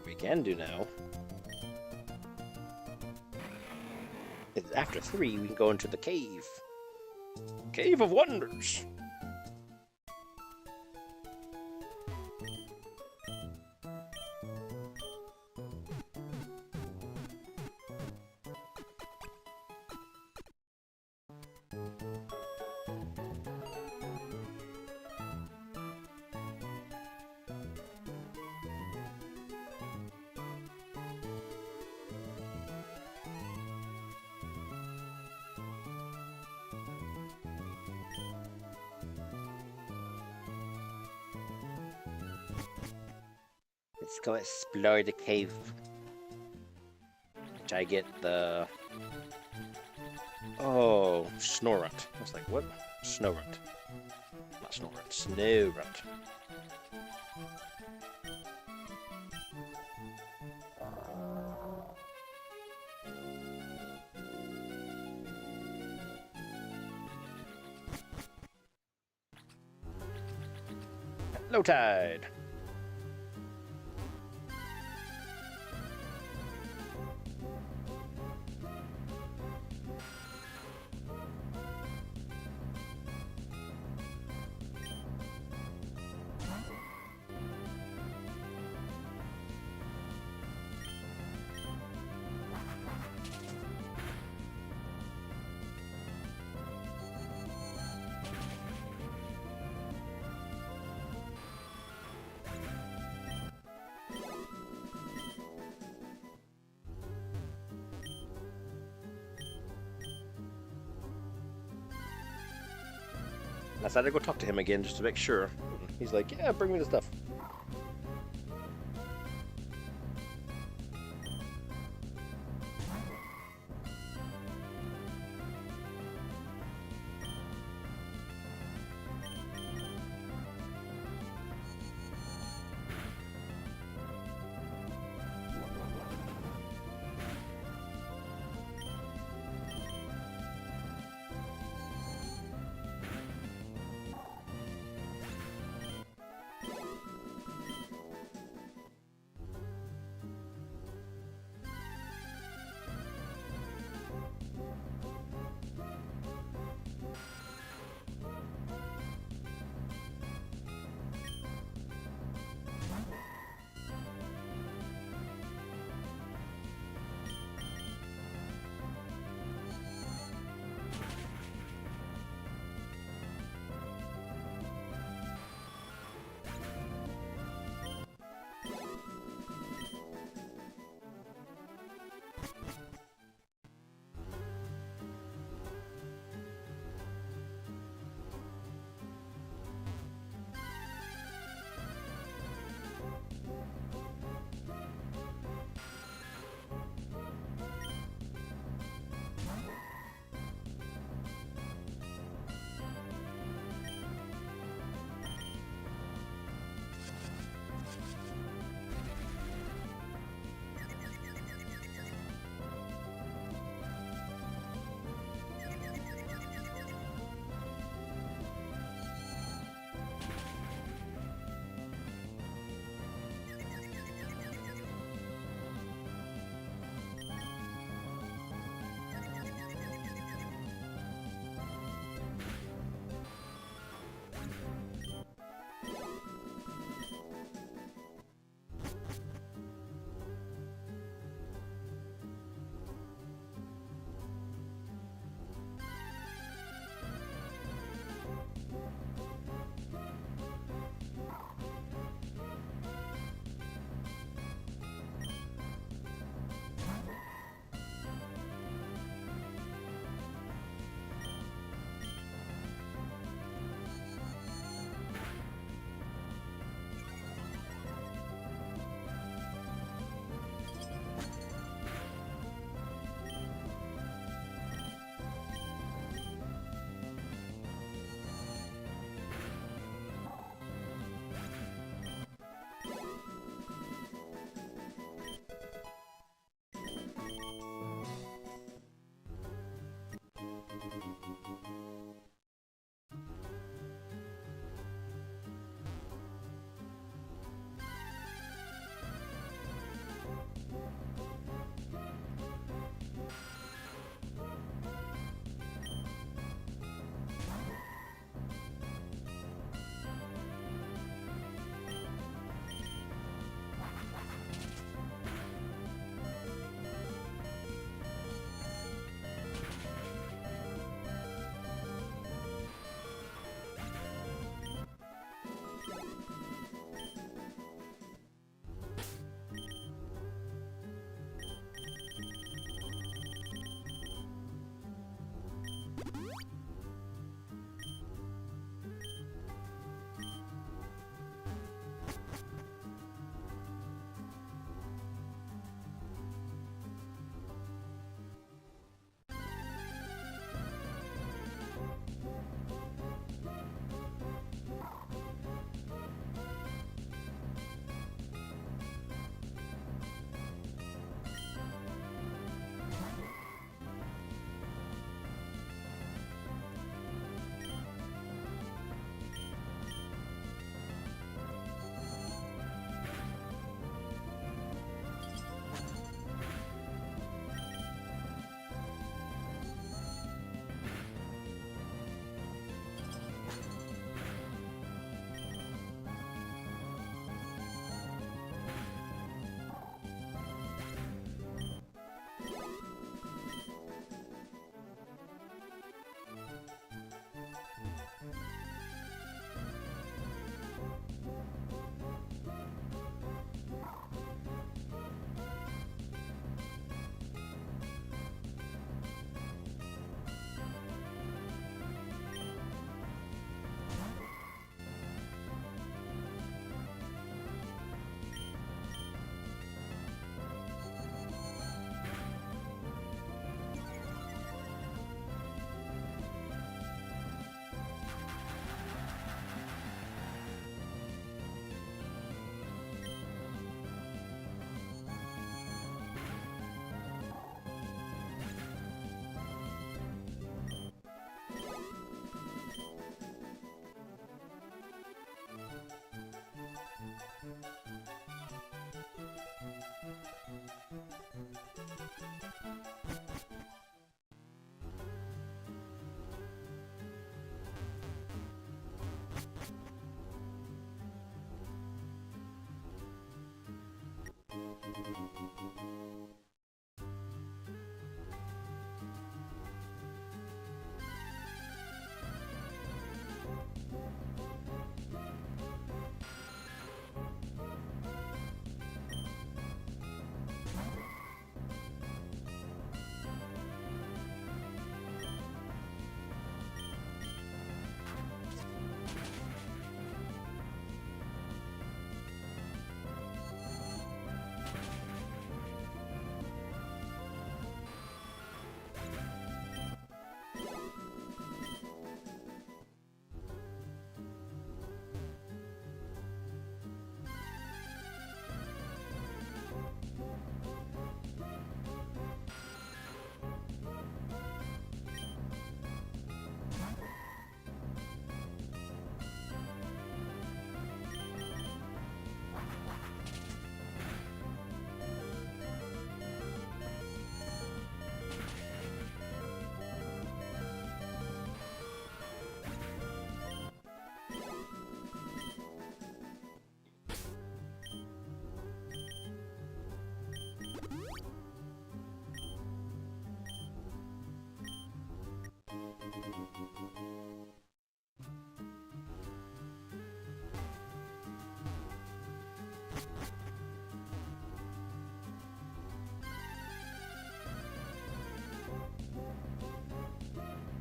we can do now is after 3 we can go into the cave. Cave of Wonders. Let's go explore the cave. Try to get the... Oh, Snorunt. I was like, what? Snorunt. Not Snorunt. Snorunt. Low tide. I decided to go talk to him again just to make sure. He's like, yeah, bring me the stuff.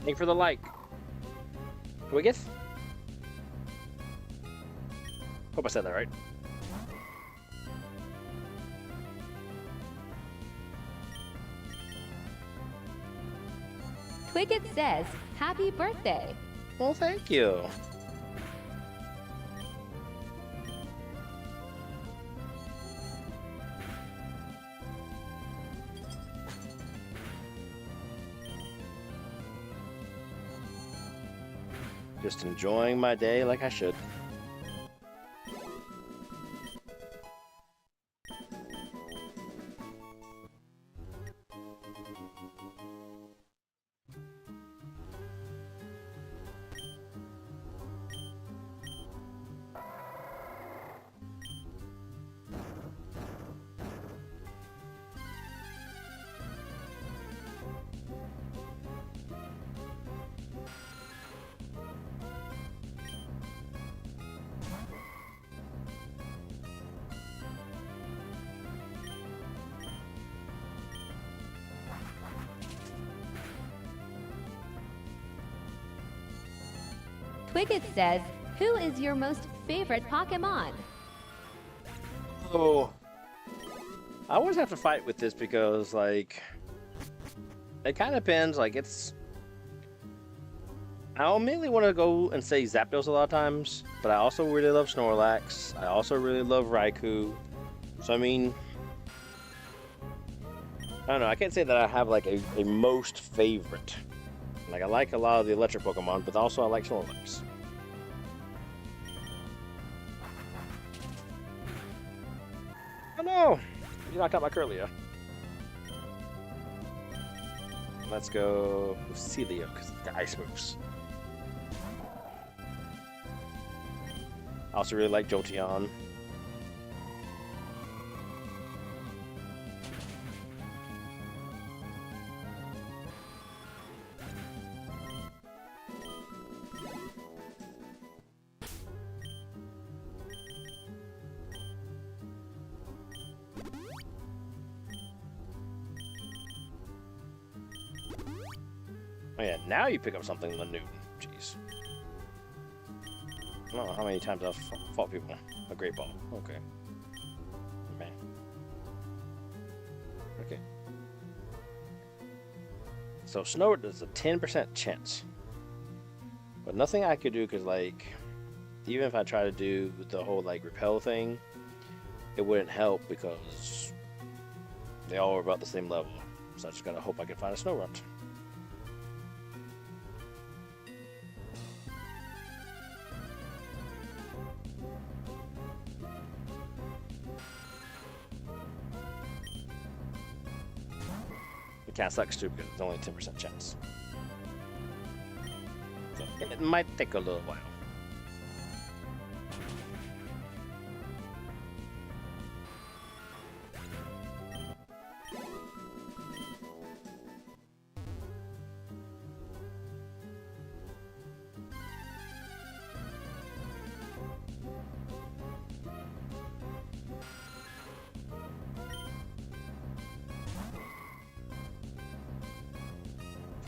Thank you for the like. Wiggith? Hope I said that right. Twiggett says, Happy birthday. Well, thank you. Just enjoying my day like I should. Twiggett says, Who is your most favorite Pokemon? Oh, I always have to fight with this because, like, it kind of depends. Like, I mainly want to go and say Zapdos a lot of times, but I also really love Snorlax. I also really love Raikou. So, I mean, I don't know. I can't say that I have, like, a most favorite. Like, I like a lot of the electric Pokemon, but also I like Snorlax. Oh no! You knocked out my Curlia. Let's go Celio, because the ice moves. I also really like Jolteon. Oh yeah, now you pick up something new. Jeez. I don't know how many times I've fought people. A great ball. Okay. Man. Okay. So Snow does a 10% chance. But nothing I could do, because, like, even if I try to do the whole, like, repel thing, it wouldn't help because they all are about the same level. So I just gotta hope I can find a Snorunt. Kind of sucks too because it's only 10% chance. So it might take a little while.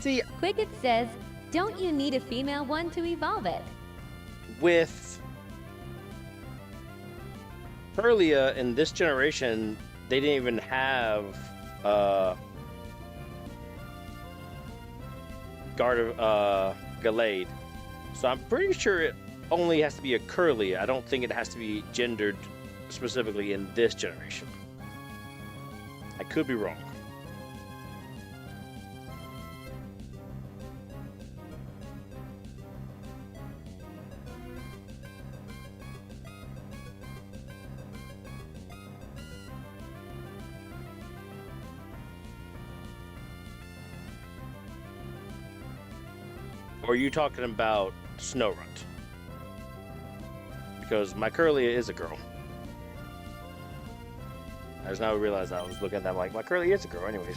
See, Quicket says, don't you need a female one to evolve it? with Perlia in this generation, they didn't even have Gallade. So I'm pretty sure it only has to be a Curlia. I don't think it has to be gendered specifically in this generation. I could be wrong. Or are you talking about Snorunt? Because my Curlia is a girl. I just now realized I was looking at that like, my Curlia is a girl anyways.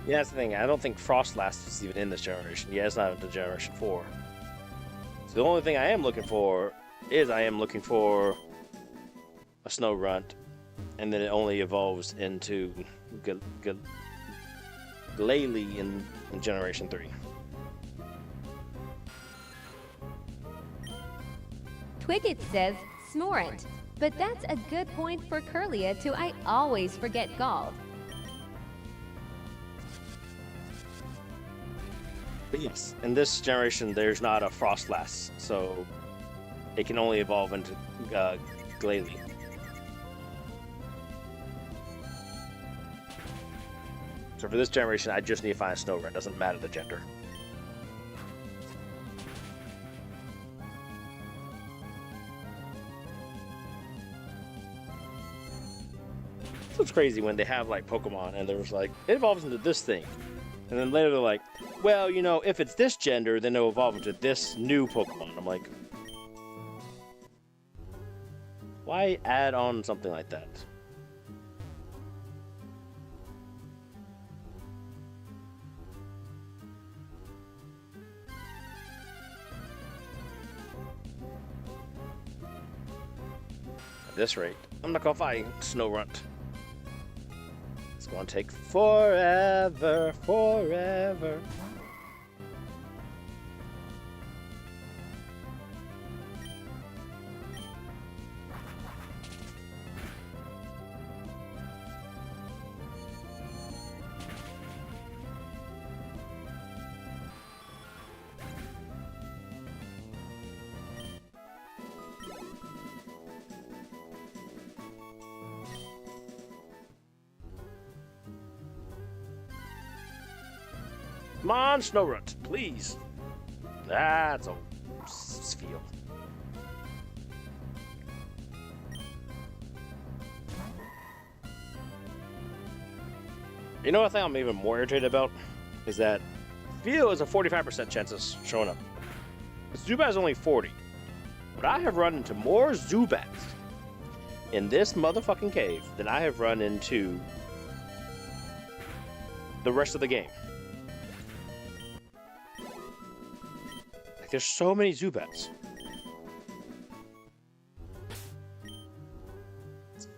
Yeah, that's the thing. I don't think Frostlass is even in this generation. Yeah, it's not into Generation 4. So the only thing I am looking for is I am looking for a Snorunt, and then it only evolves into Glalie in Generation 3. Twicket says, Smorant. But that's a good point for Curlia too. I always forget Gald. But yes, in this generation, there's not a Frostlass, so it can only evolve into Glalie. So for this generation, I just need to find a Snorunt. It doesn't matter the gender. So it's crazy when they have like Pokemon and there's like, it evolves into this thing. And then later they're like, well, you know, if it's this gender, then it'll evolve into this new Pokemon. I'm like, why add on something like that? At this rate, I'm not gonna fight Snorunt. It's gonna take forever. Come on, Snorunt, please. That's a feel. You know what thing I'm even more irritated about? Is that Feel is a 45% chance of showing up. Zubat is only 40. But I have run into more Zubats in this motherfucking cave than I have run into the rest of the game. Like, there's so many Zubats.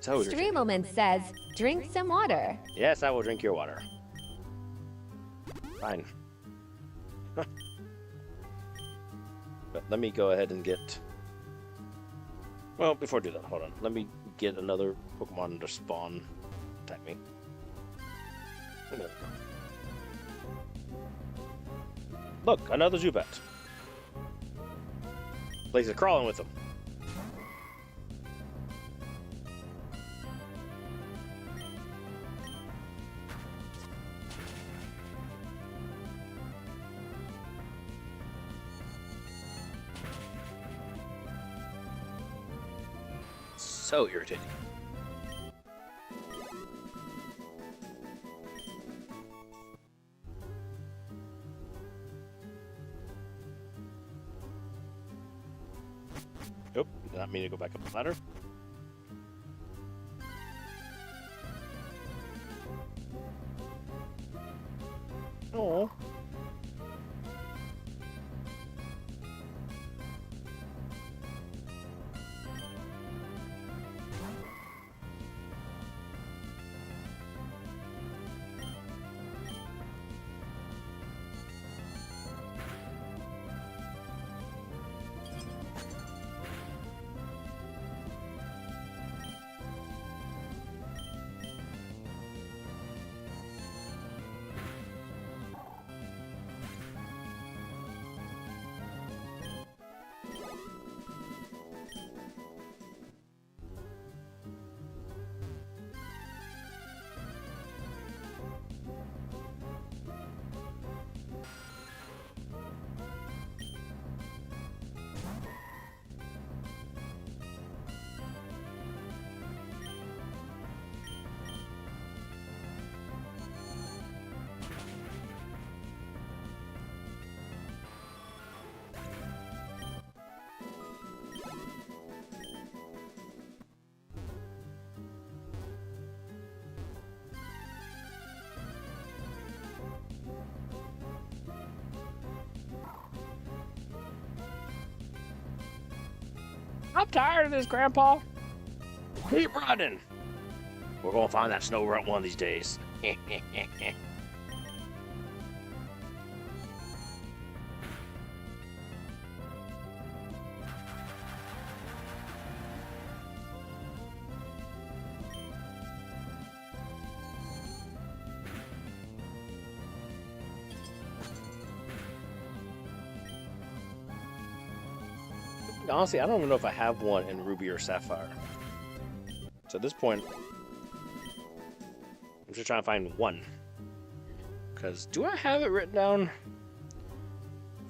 So irritating. Streamelman says, drink some water. Yes, I will drink your water. Fine. But let me go ahead and get... Well, before I do that, hold on. Let me get another Pokemon to spawn. Attack me. There we go. Look, another Zubat. Blaze is crawling with him. So irritating. Nope, did not mean to go back up the ladder. Oh. I'm tired of this, Grandpa. Keep running. We're gonna find that snow runt one of these days. Honestly, I don't even know if I have one in Ruby or Sapphire. So at this point, I'm just trying to find one. Because do I have it written down?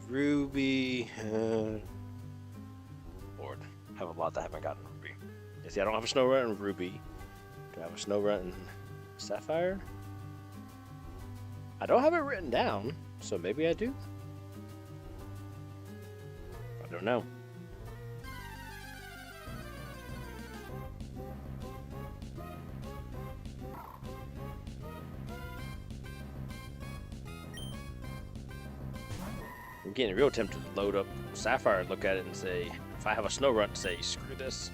Ruby. Lord, I have a lot that I haven't gotten Ruby. Yeah, see, I don't have a snow runt in Ruby. Do I have a snow runt in Sapphire? I don't have it written down, so maybe I do. I don't know. I'm getting real tempted to load up Sapphire and look at it and say, if I have a snow runt, say, screw this.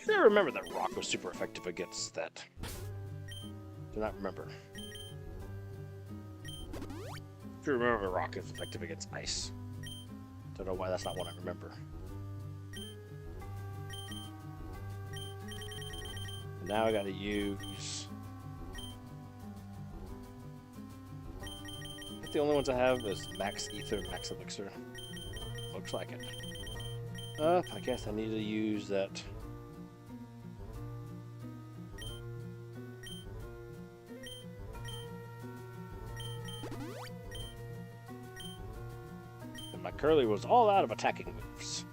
I remember that rock was super effective against that. Do not remember. If you remember, rock is effective against ice. Don't know why that's not one I remember. And now I gotta use. I think the only ones I have is Max Ether, Max Elixir. Looks like it. I guess I need to use that. my Curly was all out of attacking moves.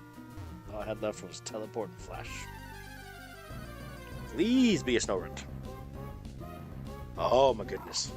All I had left was teleport and flash. Please be a Snorunt. Oh my goodness.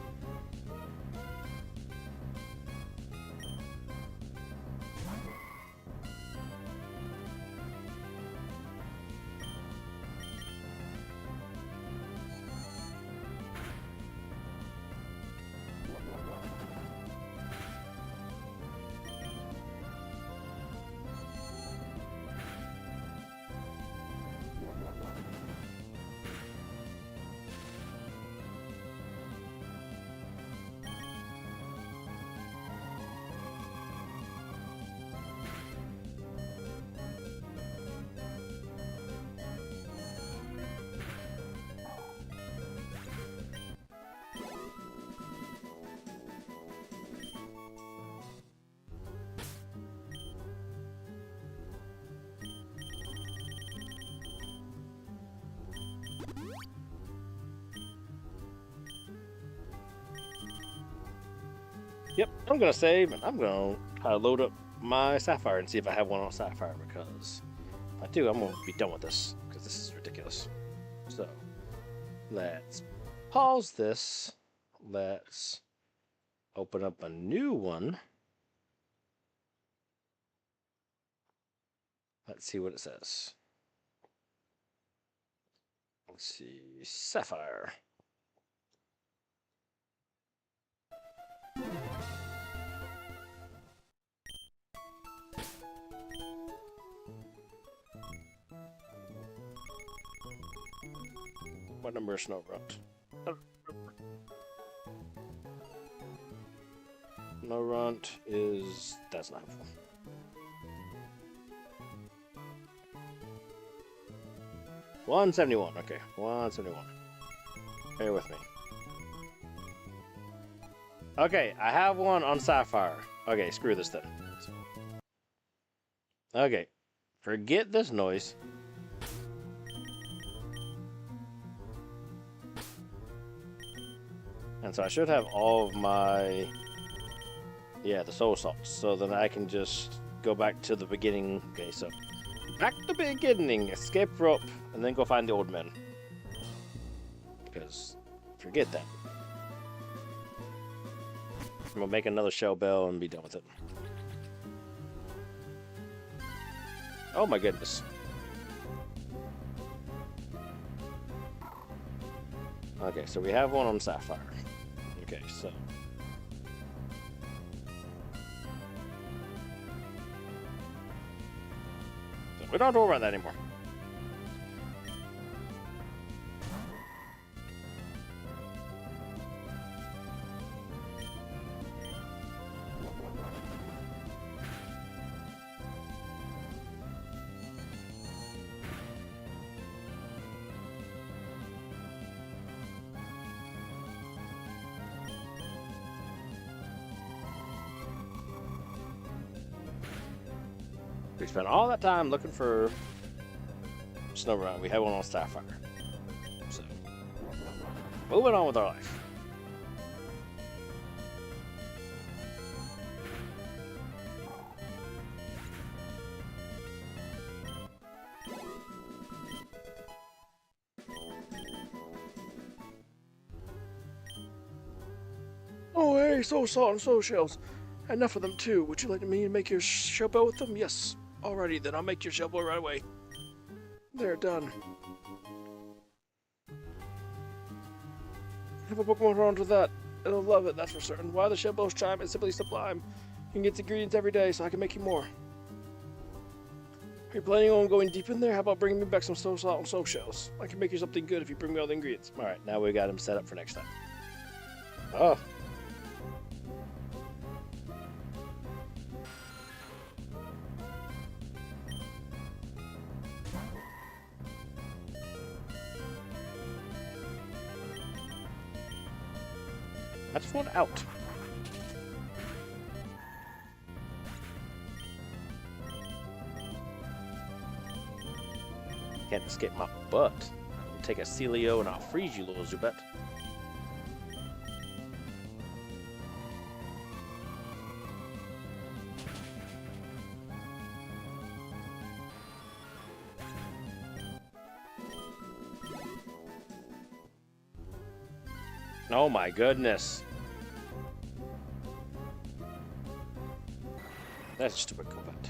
Yep, I'm gonna save and I'm gonna try to load up my Sapphire and see if I have one on Sapphire, because if I do, I'm gonna be done with this because this is ridiculous. So let's pause this. Let's open up a new one. Let's see what it says. Let's see, Sapphire. What number is Snorunt? Snorunt is... that's not helpful. $171. Okay, $171. Bear with me. Okay, I have one on Sapphire. Okay, screw this then. Okay, forget this noise. And so I should have all of my... yeah, the soul salts. So then I can just go back to the beginning. Okay, so back to the beginning. Escape rope. And then go find the old men. Because forget that. I'm gonna make another shell bell and be done with it. Oh my goodness. Okay, so we have one on Sapphire. Okay, so we don't have to worry about that anymore. We spent all that time looking for Snorunt. We had one on Sapphire. So, moving on with our life. Oh, hey, soul salt and soul shells. Enough of them, too. Would you like me to make your shell bell with them? Yes. Alrighty, then I'll make your shell bell right away. They're done. Have a Pokemon around with that. It'll love it, that's for certain. Why the shell bell's chime is simply sublime. You can get the ingredients every day, so I can make you more. Are you planning on going deep in there? How about bringing me back some soul salt and soul shells? I can make you something good if you bring me all the ingredients. Alright, now we got him set up for next time. Oh. I just want out. Can't escape my butt. I'll take a Celio and I'll freeze you, little Zubat. Oh my goodness. That's just a quick comment.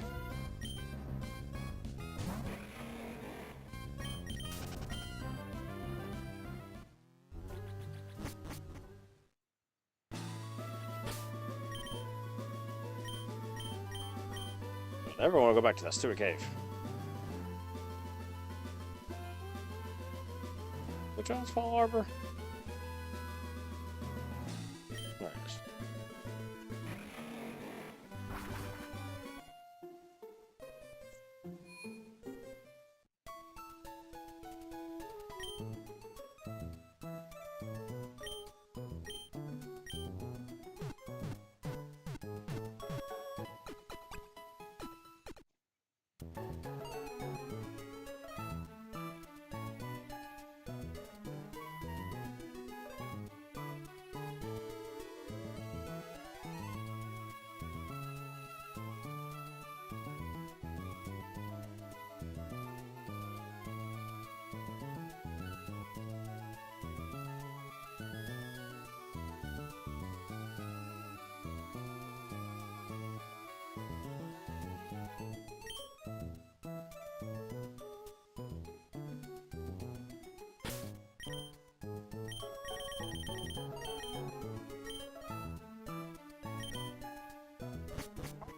I never want to go back to that stupid cave. Which one's Fall Harbor? There it is.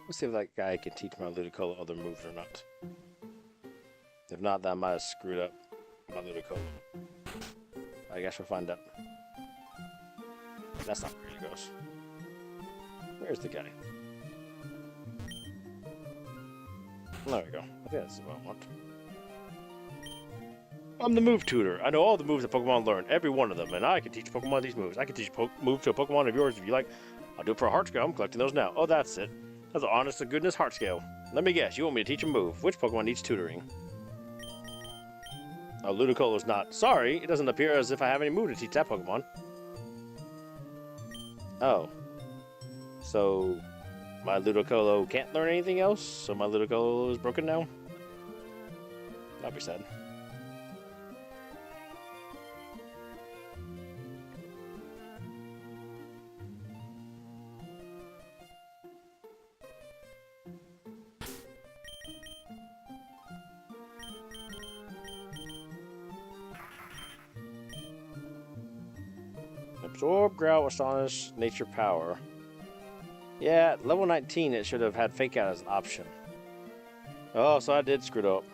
Let's see if that guy can teach my Ludicolo other moves or not. If not, then I might have screwed up my Ludicolo. I guess we'll find out. That's not where he goes. Where's the guy? There we go. I think that's what I want. I'm the move tutor. I know all the moves that Pokemon learn, every one of them, and I can teach Pokemon these moves. I can teach a move to a Pokemon of yours if you like. I'll do it for a heart scale. I'm collecting those now. Oh, that's it. That's an honest to goodness heart scale. Let me guess, you want me to teach a move. Which Pokemon needs tutoring? Oh, Ludicolo's not. Sorry, it doesn't appear as if I have any move to teach that Pokemon. Oh. So, my Ludicolo can't learn anything else? So my Ludicolo is broken now? That'd be sad. Absorb, Growl, Astonish, Nature Power. Yeah, level 19 it should have had Fake Out as an option. Oh, so I did screw it up.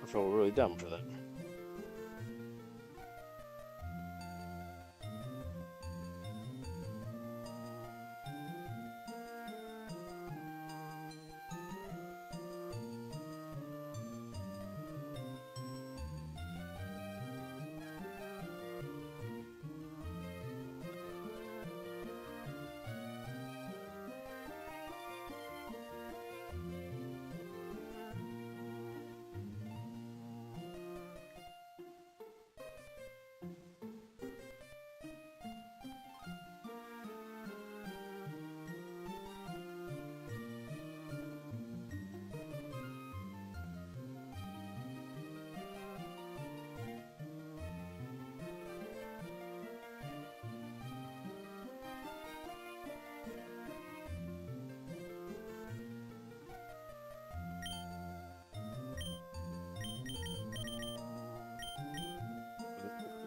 I feel really dumb for that.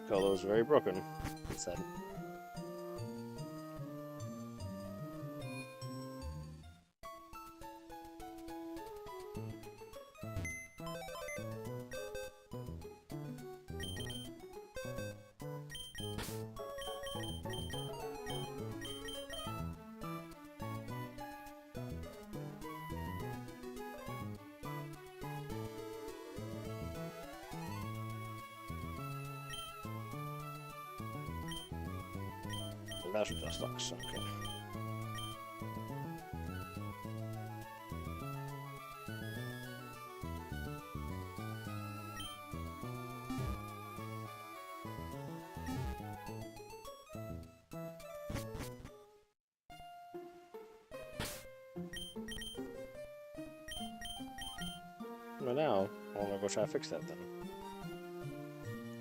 Colo's very broken, it said. Master dust locks. Okay. Well, now I want to go try to fix that then.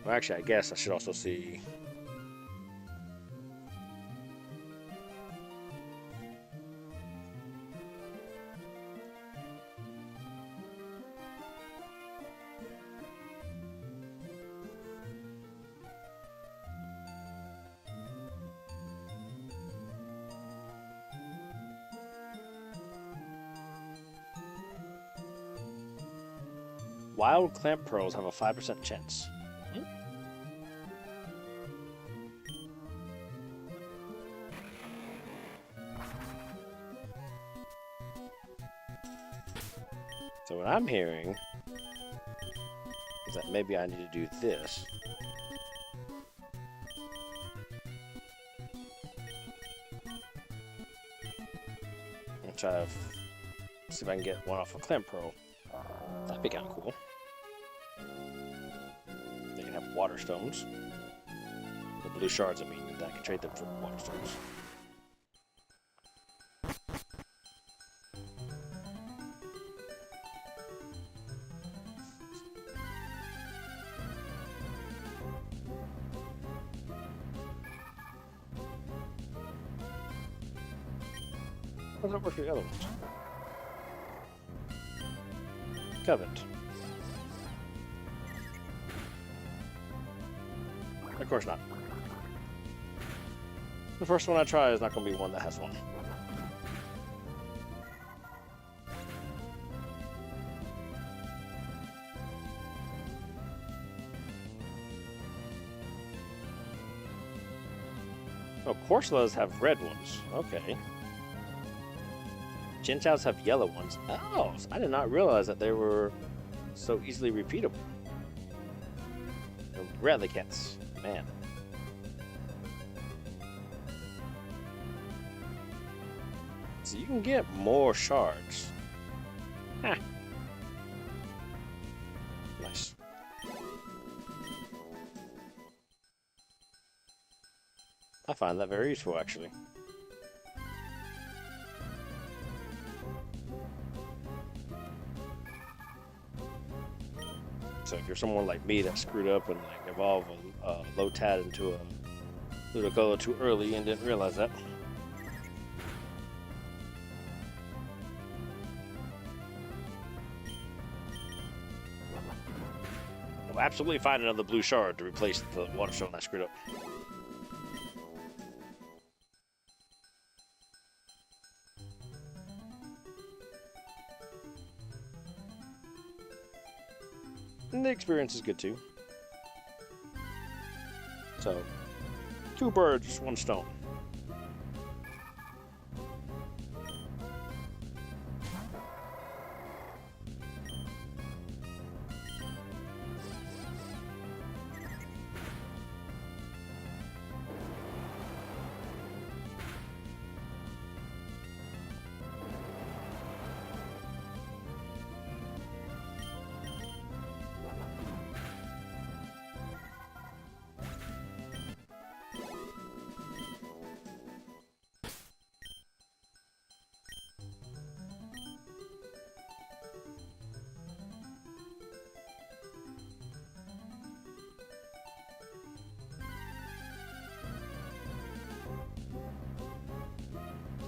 Well, actually, I guess I should also see. Wild clamp pearls have a 5% chance. So what I'm hearing is that maybe I need to do this. And try to see if I can get one off a clamp pearl. That'd be kind of cool. They can have water stones. The blue shards, I mean, I can trade them for water stones. How does that work for the other ones? Covet. Of course not. The first one I try is not going to be one that has one. Oh, Corsolas have red ones. Okay. Chinchows have yellow ones. Oh, I did not realize that they were so easily repeatable. Rally cats, man. So you can get more shards. Huh. Nice. I find that very useful, actually. So if you're someone like me that screwed up and like evolved a Lotad into a Ludicolo too early and didn't realize that. I'll absolutely find another blue shard to replace the water stone I screwed up. And the experience is good too. So, 2 birds, 1 stone.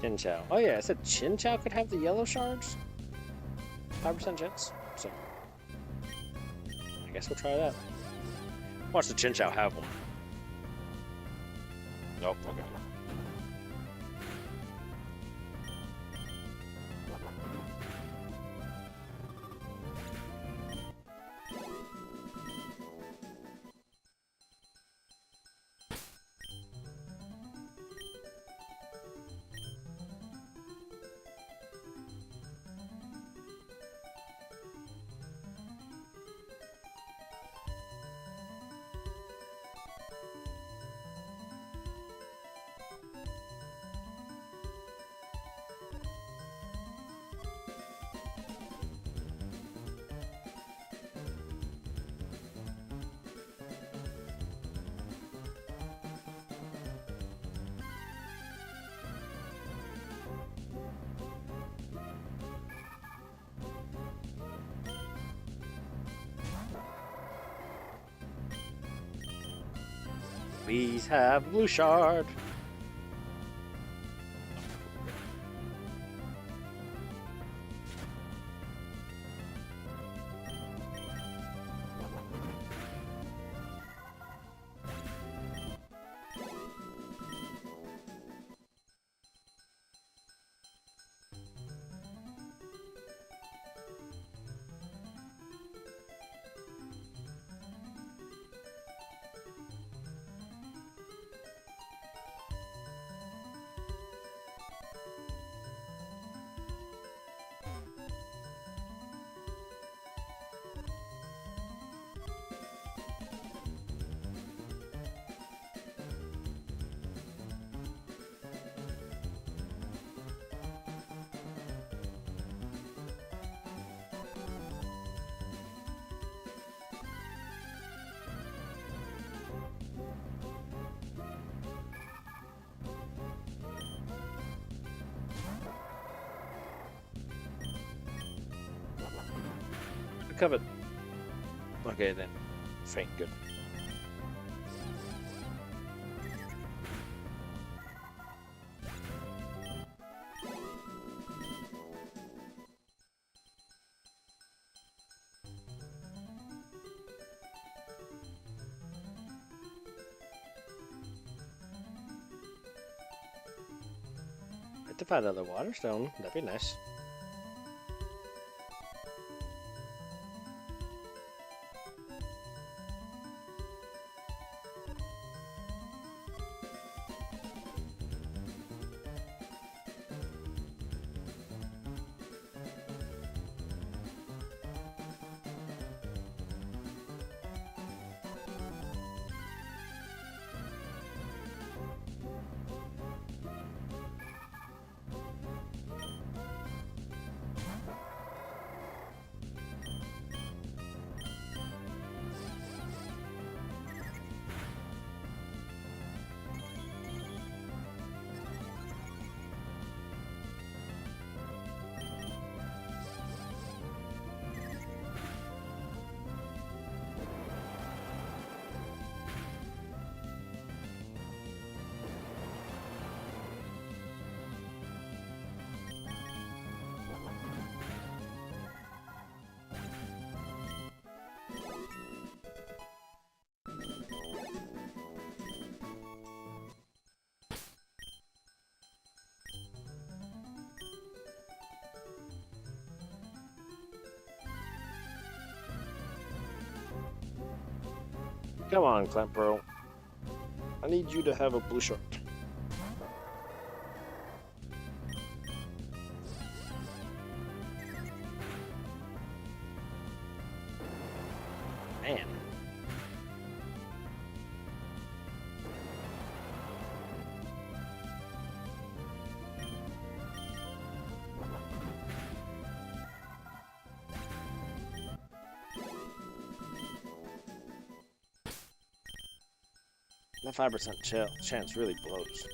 Chinchou. Oh yeah, I said Chinchou could have the yellow shards? 5% chance. So, I guess we'll try that. Watch the Chinchou have one. Nope, okay. Please have blue shard. Covered. Okay then. Thank good. To find another water stone, that'd be nice. Come on, Clamp Bro. I need you to have a blue shirt. Man. That 5% chance really blows.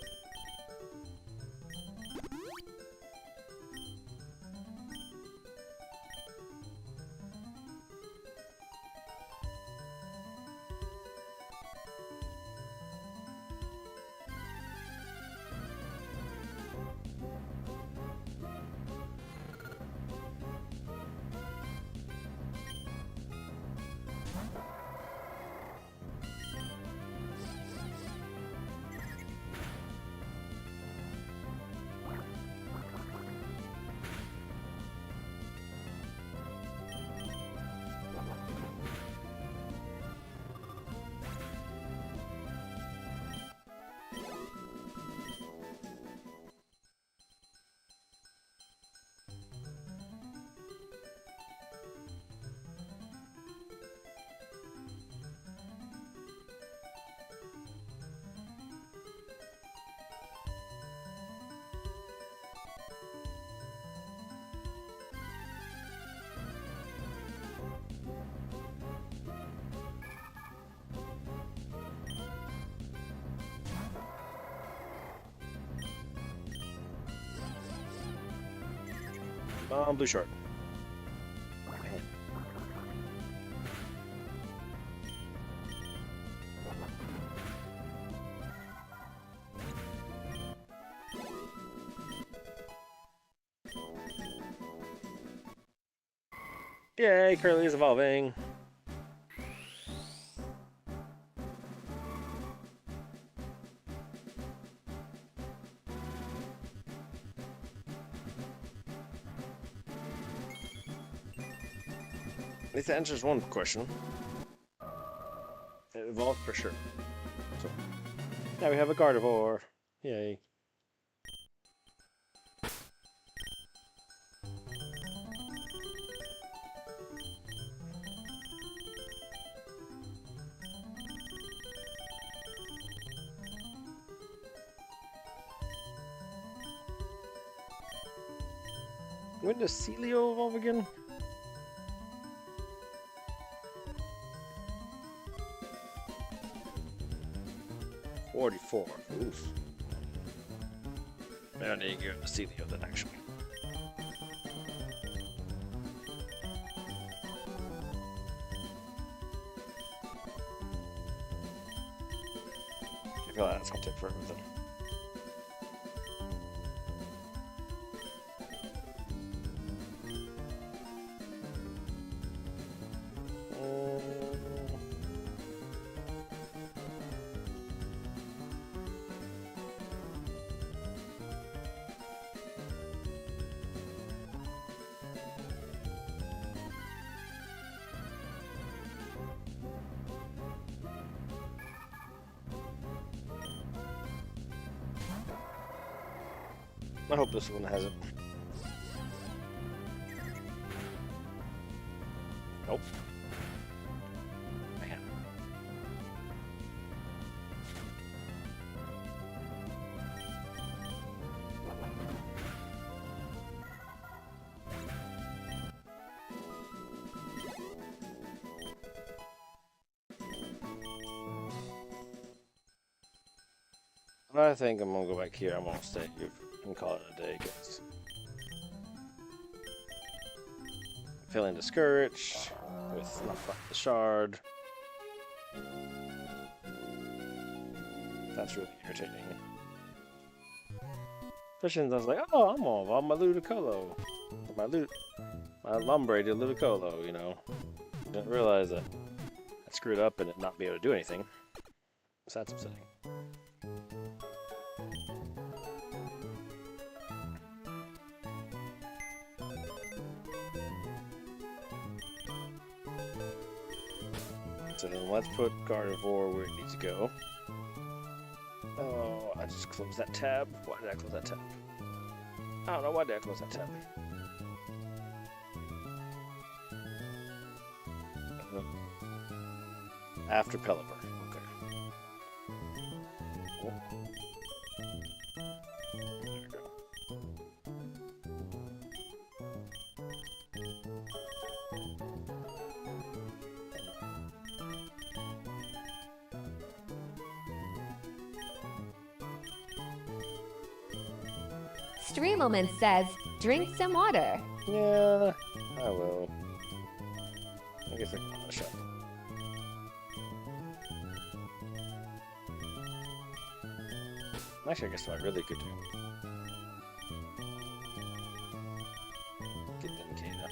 Blue short. Yay, Curly is evolving. At least that answers one question. It evolved for sure. So now we have a Gardevoir. Yay. When does Celio evolve again? Oof. Maybe I need to go to Celio then, actually. I feel like that's gonna take forever then. I hope this one has it. Nope. Man. I think I'm gonna go back here. I'm gonna stay here and call it a day, guys. Feeling discouraged with not finding the shard. That's really irritating. Especially since I was like, oh, I'm gonna evolve my Ludicolo. My Lombre to Ludicolo, you know. Didn't realize that I screwed up and it not be able to do anything. So that's upsetting. So then let's put Gardevoir where it needs to go. Oh, I just closed that tab. Why did I close that tab? I don't know, why did I close that tab? After Pelipper. Okay. Cool. There we go. Streamelman says, drink some water. Yeah, I will. I guess I can call it a shot. Actually, I guess what I really could do. Get them Kata.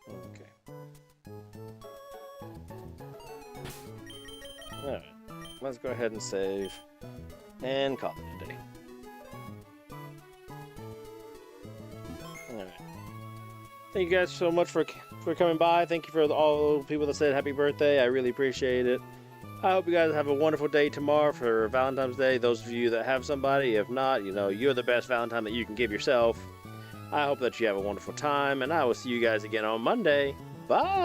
Okay. Alright. Let's go ahead and save. And call it a day. Alright. Thank you guys so much for coming by. Thank you for all the people that said happy birthday. I really appreciate it. I hope you guys have a wonderful day tomorrow for Valentine's Day. Those of you that have somebody, if not, you know, you're the best Valentine that you can give yourself. I hope that you have a wonderful time, and I will see you guys again on Monday. Bye!